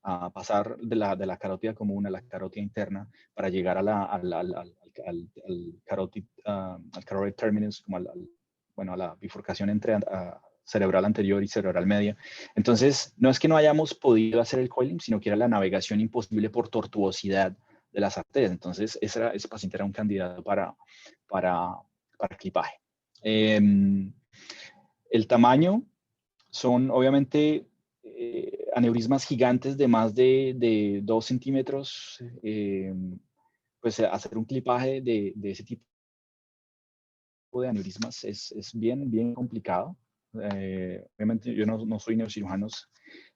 a pasar de la carótida común a la carótida interna para llegar al carotid terminus, como bueno, a la bifurcación entre cerebral anterior y cerebral media. Entonces, no es que no hayamos podido hacer el coiling, sino que era la navegación imposible por tortuosidad de las arterias. Entonces, ese paciente era un candidato para clipaje. El tamaño son obviamente aneurismas gigantes de más de 2 centímetros. Pues hacer un clipaje de ese tipo de aneurismas es bien complicado. Obviamente yo no soy neurocirujano,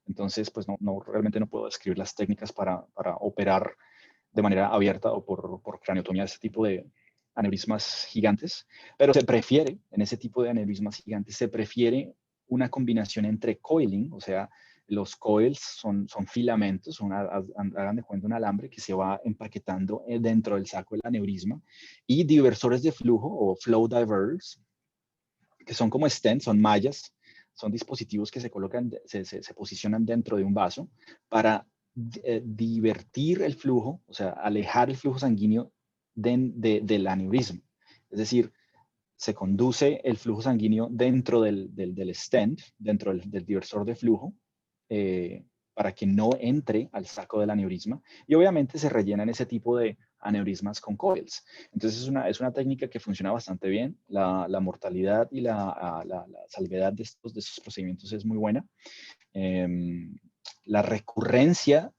entonces pues realmente no puedo describir las técnicas para operar de manera abierta o por craniotomía de ese tipo de aneurismas gigantes, pero se prefiere, en ese tipo de aneurismas gigantes, se prefiere una combinación entre coiling, o sea, los coils son filamentos, hagan de cuenta un alambre que se va empaquetando dentro del saco del aneurisma, y diversores de flujo o flow diverters, que son como stents, son mallas, son dispositivos que se colocan, se posicionan dentro de un vaso para divertir el flujo, o sea, alejar el flujo sanguíneo del aneurisma. Es decir, se conduce el flujo sanguíneo dentro del stent, dentro del diversor de flujo, para que no entre al saco del aneurisma, y obviamente se rellenan ese tipo de aneurismas con coils. Entonces es una técnica que funciona bastante bien. La mortalidad y la salvedad de estos procedimientos es muy buena. La recurrencia,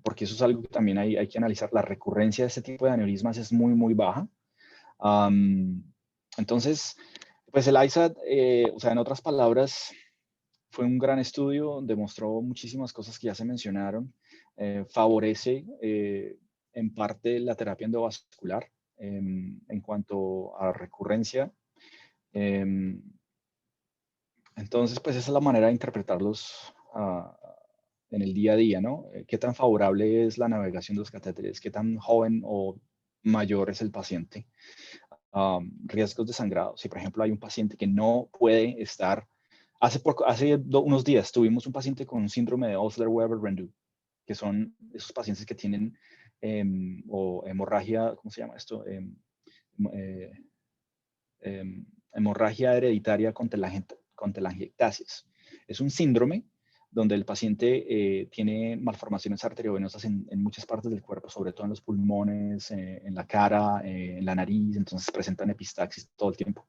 porque eso es algo que también hay que analizar, la recurrencia de este tipo de aneurismas es muy baja. Entonces, pues el ISAT, o sea, en otras palabras, fue un gran estudio, demostró muchísimas cosas que ya se mencionaron, favorece en parte la terapia endovascular en cuanto a recurrencia. Entonces, pues esa es la manera de interpretarlos en el día a día, ¿no? ¿Qué tan favorable es la navegación de los catéteres? ¿Qué tan joven o mayor es el paciente? Riesgos de sangrado. Si, por ejemplo, hay un paciente que no puede estar. Hace unos días tuvimos un paciente con un síndrome de Osler-Weber-Rendu, que son esos pacientes que tienen o hemorragia, ¿cómo se llama esto? Hemorragia hereditaria con telangiectasias. Es un síndrome donde el paciente tiene malformaciones arteriovenosas en muchas partes del cuerpo, sobre todo en los pulmones, en la cara, en la nariz, entonces presentan epistaxis todo el tiempo.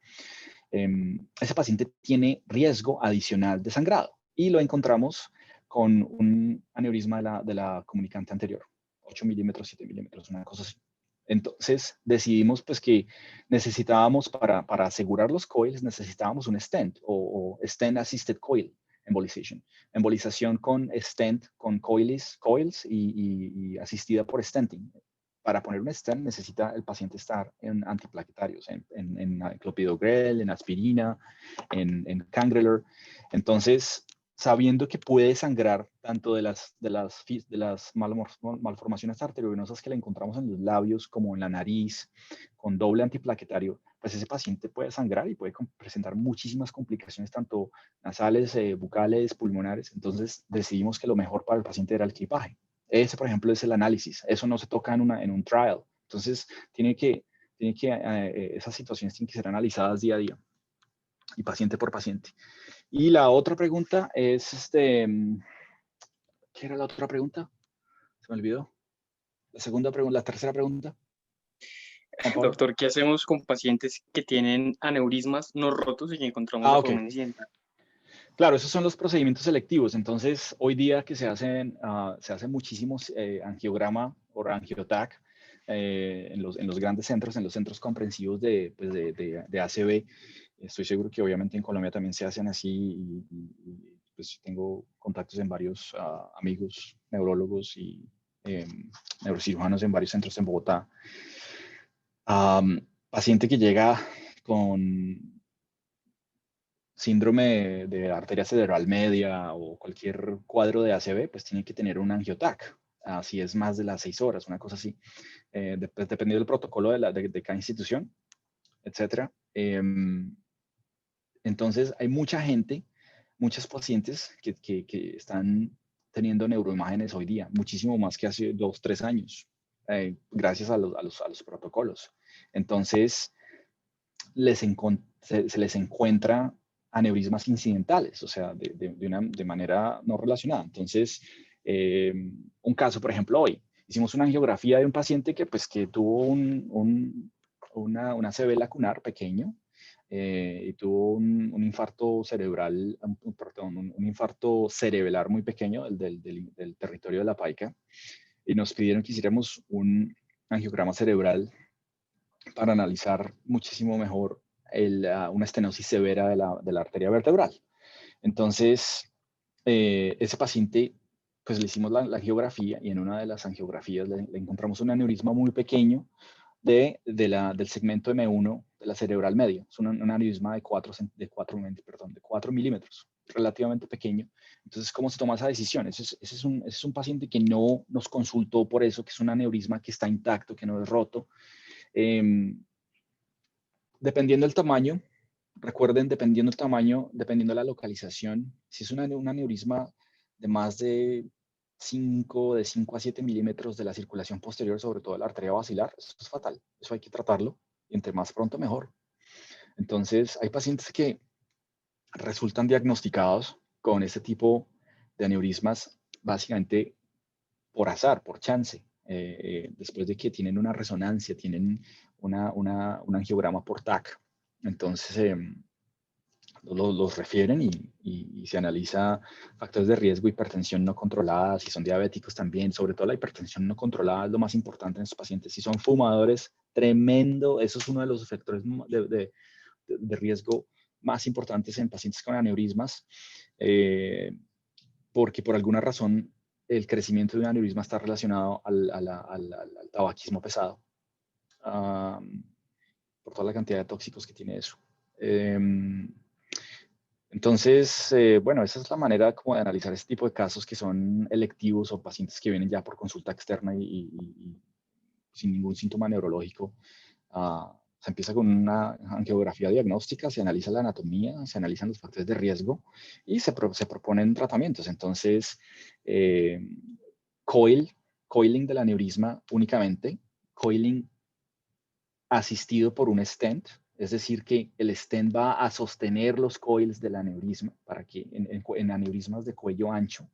Ese paciente tiene riesgo adicional de sangrado y lo encontramos con un aneurisma de la comunicante anterior, 8 milímetros, 7 milímetros, una cosa así. Entonces decidimos pues que necesitábamos para asegurar los coils, necesitábamos un stent o stent assisted coil embolization. Embolización con stent, con coils y asistida por stenting. Para poner un stent necesita el paciente estar en antiplaquetarios, en clopidogrel, en aspirina, en Cangrelor. Entonces, sabiendo que puede sangrar tanto de las malformaciones arteriovenosas que le encontramos en los labios como en la nariz, con doble antiplaquetario, pues ese paciente puede sangrar y puede presentar muchísimas complicaciones, tanto nasales, bucales, pulmonares. Entonces decidimos que lo mejor para el paciente era el clipaje. Ese, por ejemplo, es el análisis. Eso no se toca en un trial. Entonces, esas situaciones tienen que ser analizadas día a día y paciente por paciente. Y la otra pregunta es, ¿qué era la otra pregunta? Se me olvidó. La segunda pregunta, la tercera pregunta. Juan Pablo. Doctor, ¿qué hacemos con pacientes que tienen aneurismas no rotos y que encontramos de Ok. forma incidental? Claro, esos son los procedimientos selectivos. Entonces, hoy día que se hacen muchísimos angiograma o angiotac en los grandes centros, en los centros comprensivos de ACV. Estoy seguro que obviamente en Colombia también se hacen así y pues tengo contactos en varios amigos neurólogos y neurocirujanos en varios centros en Bogotá. Paciente que llega con síndrome de arteria cerebral media o cualquier cuadro de ACV, pues tiene que tener un angiotac. Así es más de las 6 horas, una cosa así. Dependiendo del protocolo de cada institución, etcétera. Entonces, hay mucha gente, muchos pacientes que están teniendo neuroimágenes hoy día, muchísimo más que hace 2, 3 años, gracias a los protocolos. Entonces, se les encuentra aneurismas incidentales, o sea, de manera no relacionada. Entonces, un caso, por ejemplo, hoy hicimos una angiografía de un paciente que tuvo una ACV lacunar pequeño y tuvo un infarto cerebral, un infarto cerebelar muy pequeño del territorio de la Paica, y nos pidieron que hiciéramos un angiograma cerebral para analizar muchísimo mejor una estenosis severa de la arteria vertebral. Entonces, ese paciente, pues le hicimos la angiografía y en una de las angiografías le encontramos un aneurisma muy pequeño del segmento M1 de la cerebral media. Es un aneurisma de 4 milímetros, relativamente pequeño. Entonces, ¿cómo se toma esa decisión? Ese es un paciente que no nos consultó por eso, que es un aneurisma que está intacto, que no es roto. Dependiendo del tamaño, recuerden, dependiendo del tamaño, dependiendo de la localización, si es un aneurisma de más de 5 a 7 milímetros de la circulación posterior, sobre todo de la arteria basilar, eso es fatal, eso hay que tratarlo, y entre más pronto mejor. Entonces, hay pacientes que resultan diagnosticados con este tipo de aneurismas básicamente por azar, por chance, después de que tienen una resonancia, tienen un angiograma por TAC. Entonces, los refieren y se analiza factores de riesgo, hipertensión no controlada, si son diabéticos también, sobre todo la hipertensión no controlada es lo más importante en estos pacientes. Si son fumadores, tremendo, eso es uno de los factores de riesgo más importantes en pacientes con aneurismas, porque por alguna razón el crecimiento de un aneurisma está relacionado al tabaquismo pesado, por toda la cantidad de tóxicos que tiene eso. Entonces, bueno, esa es la manera como de analizar este tipo de casos que son electivos o pacientes que vienen ya por consulta externa y sin ningún síntoma neurológico. Se empieza con una angiografía diagnóstica, se analiza la anatomía, se analizan los factores de riesgo y se proponen tratamientos. Entonces, coiling del aneurisma únicamente, coiling asistido por un stent, es decir, que el stent va a sostener los coils del aneurisma para que en aneurismas de cuello ancho.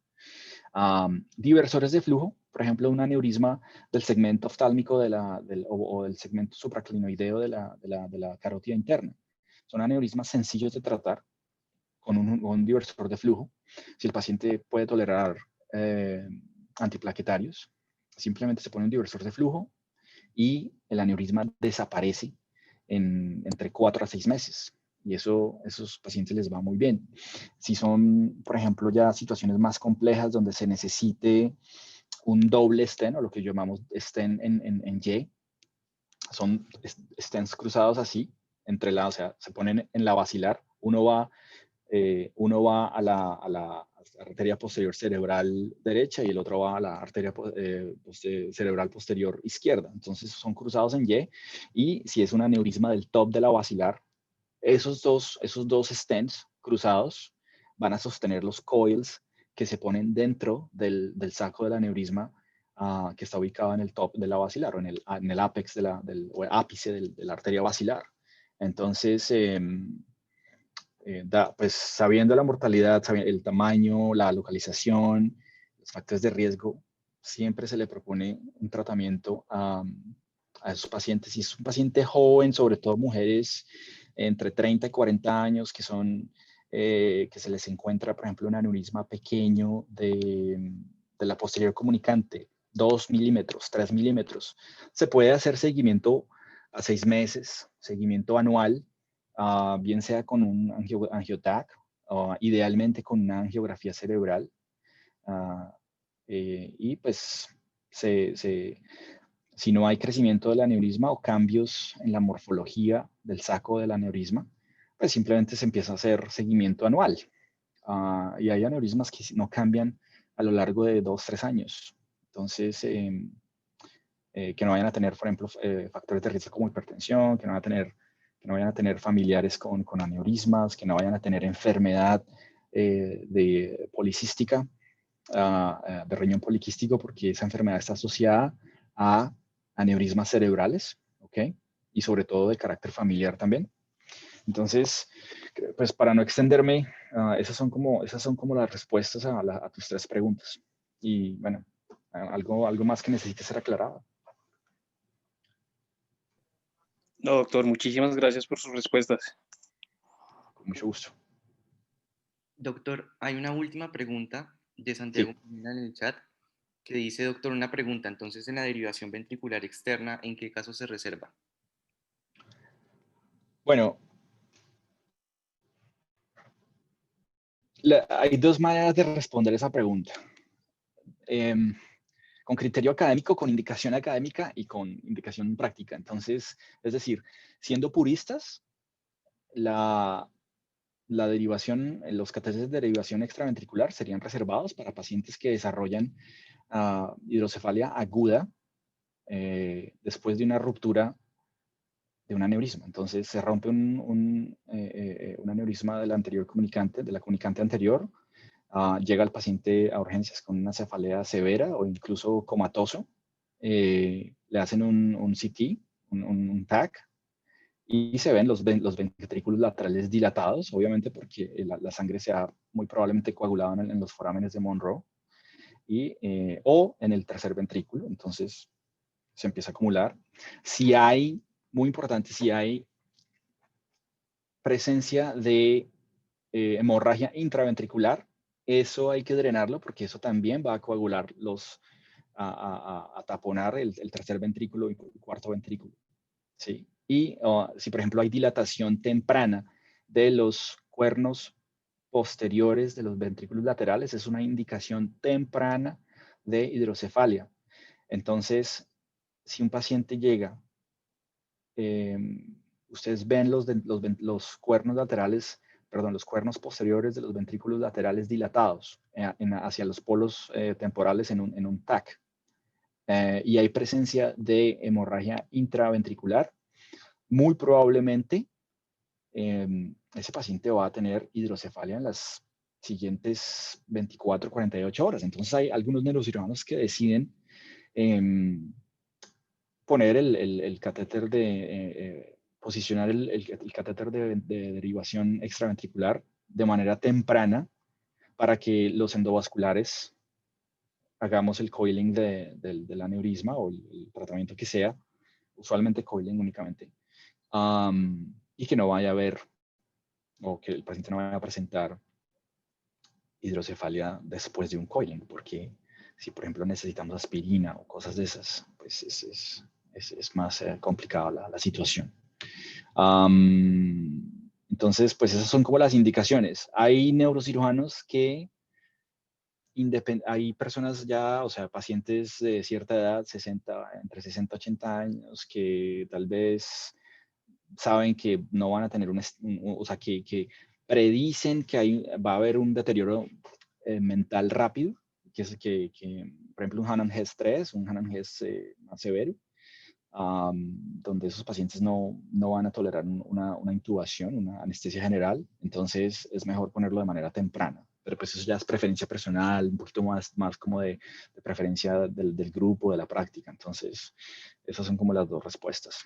Diversores de flujo, por ejemplo, un aneurisma del segmento oftálmico o del segmento supraclinoideo de la carótida interna. Son aneurismas sencillos de tratar con un diversor de flujo. Si el paciente puede tolerar antiplaquetarios, simplemente se pone un diversor de flujo y el aneurisma desaparece entre 4 a 6 meses. Y esos pacientes les va muy bien. Si son, por ejemplo, ya situaciones más complejas donde se necesite un doble stent, o lo que llamamos stent en Y, son stents cruzados así, o sea, se ponen en la basilar, uno va a la arteria posterior cerebral derecha y el otro va a la arteria cerebral posterior izquierda. Entonces son cruzados en y si es un aneurisma del top de la basilar, esos dos stents cruzados van a sostener los coils que se ponen dentro del saco del aneurisma que está ubicado en el top de la basilar o en el apex o el ápice de la arteria basilar. Entonces, pues sabiendo la mortalidad, sabiendo el tamaño, la localización, los factores de riesgo, siempre se le propone un tratamiento a esos pacientes. Si es un paciente joven, sobre todo mujeres entre 30 y 40 años, que se les encuentra, por ejemplo, un aneurisma pequeño de la posterior comunicante, 2 milímetros, 3 milímetros, se puede hacer seguimiento a 6 meses, seguimiento anual, bien sea con un angioTAC, idealmente con una angiografía cerebral, y pues si no hay crecimiento del aneurisma o cambios en la morfología del saco del aneurisma, pues simplemente se empieza a hacer seguimiento anual. Y hay aneurismas que no cambian a lo largo de 2-3 años. Entonces, que no vayan a tener, por ejemplo, factores de riesgo como hipertensión, que no vayan a tener familiares con aneurismas, que no vayan a tener enfermedad de policística, de riñón poliquístico, porque esa enfermedad está asociada a aneurismas cerebrales, ¿ok? Y sobre todo de carácter familiar también. Entonces, pues para no extenderme, esas son como las respuestas a tus 3 preguntas. Y bueno, algo más que necesites ser aclarado. No, doctor, muchísimas gracias por sus respuestas. Con mucho gusto. Doctor, hay una última pregunta de Santiago Sí. Molina en el chat que dice, doctor, una pregunta, entonces en la derivación ventricular externa, ¿en qué caso se reserva? Bueno, hay 2 maneras de responder esa pregunta. Con criterio académico, con indicación académica y con indicación práctica. Entonces, es decir, siendo puristas, la derivación, los catéteres de derivación extraventricular serían reservados para pacientes que desarrollan hidrocefalia aguda después de una ruptura de un aneurisma. Entonces se rompe un aneurisma de la anterior comunicante, de la comunicante anterior, llega el paciente a urgencias con una cefalea severa o incluso comatoso, le hacen un CT, un TAC, y se ven los ventrículos laterales dilatados, obviamente porque la sangre se ha muy probablemente coagulado en los forámenes de Monroe, o en el tercer ventrículo, entonces se empieza a acumular. Si hay, muy importante, si hay presencia de hemorragia intraventricular, eso hay que drenarlo porque eso también va a coagular a taponar el tercer ventrículo y cuarto ventrículo. ¿Sí? Y si, por ejemplo, hay dilatación temprana de los cuernos posteriores de los ventrículos laterales, es una indicación temprana de hidrocefalia. Entonces, si un paciente llega, ustedes ven los cuernos laterales, perdón, los cuernos posteriores de los ventrículos laterales dilatados hacia los polos temporales en un TAC. Y hay presencia de hemorragia intraventricular, muy probablemente ese paciente va a tener hidrocefalia en las siguientes 24, 48 horas. Entonces hay algunos neurocirujanos que deciden poner el catéter posicionar el catéter de derivación extraventricular de manera temprana para que los endovasculares hagamos el coiling del aneurisma o el tratamiento que sea, usualmente coiling únicamente, y que no vaya a haber o que el paciente no vaya a presentar hidrocefalia después de un coiling, porque si por ejemplo necesitamos aspirina o cosas de esas, pues es más complicada la situación. Entonces, pues esas son como las indicaciones. Hay neurocirujanos que hay personas ya, o sea, pacientes de cierta edad, entre 60 y 80 años, que tal vez saben que no van a tener o sea, que predicen que va a haber un deterioro mental rápido, por ejemplo, un Hanan-Hess 3, un Hanan-Hess más severo, donde esos pacientes no van a tolerar una intubación, una anestesia general, entonces es mejor ponerlo de manera temprana. Pero pues eso ya es preferencia personal, un poquito más como de preferencia del grupo, de la práctica. Entonces, esas son como las 2 respuestas.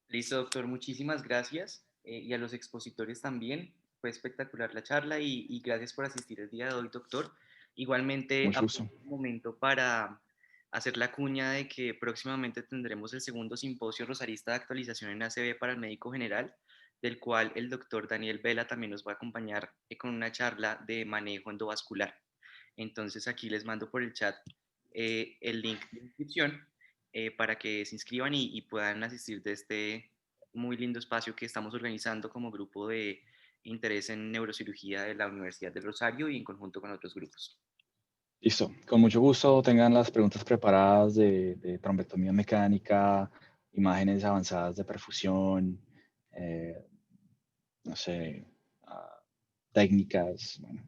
Listo, doctor, muchísimas gracias. Y a los expositores también. Fue espectacular la charla y gracias por asistir el día de hoy, doctor. Igualmente, Mucho gusto. aprovecho un momento para hacer la cuña de que próximamente tendremos el segundo simposio rosarista de actualización en ACV para el médico general, del cual el doctor Daniel Vela también nos va a acompañar con una charla de manejo endovascular. Entonces aquí les mando por el chat el link de inscripción para que se inscriban y puedan asistir de este muy lindo espacio que estamos organizando como grupo de interés en neurocirugía de la Universidad del Rosario y en conjunto con otros grupos. Listo, con mucho gusto. Tengan las preguntas preparadas de trombectomía mecánica, imágenes avanzadas de perfusión, no sé, técnicas. Bueno,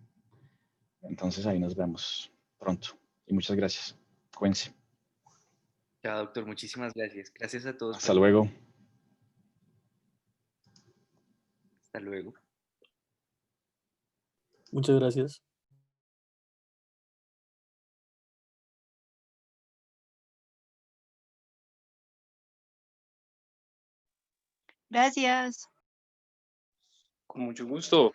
entonces ahí nos vemos pronto. Y muchas gracias. Cuídense. Chao, doctor. Muchísimas gracias. Gracias a todos. Hasta luego. Hasta luego. Muchas gracias. Gracias. Con mucho gusto.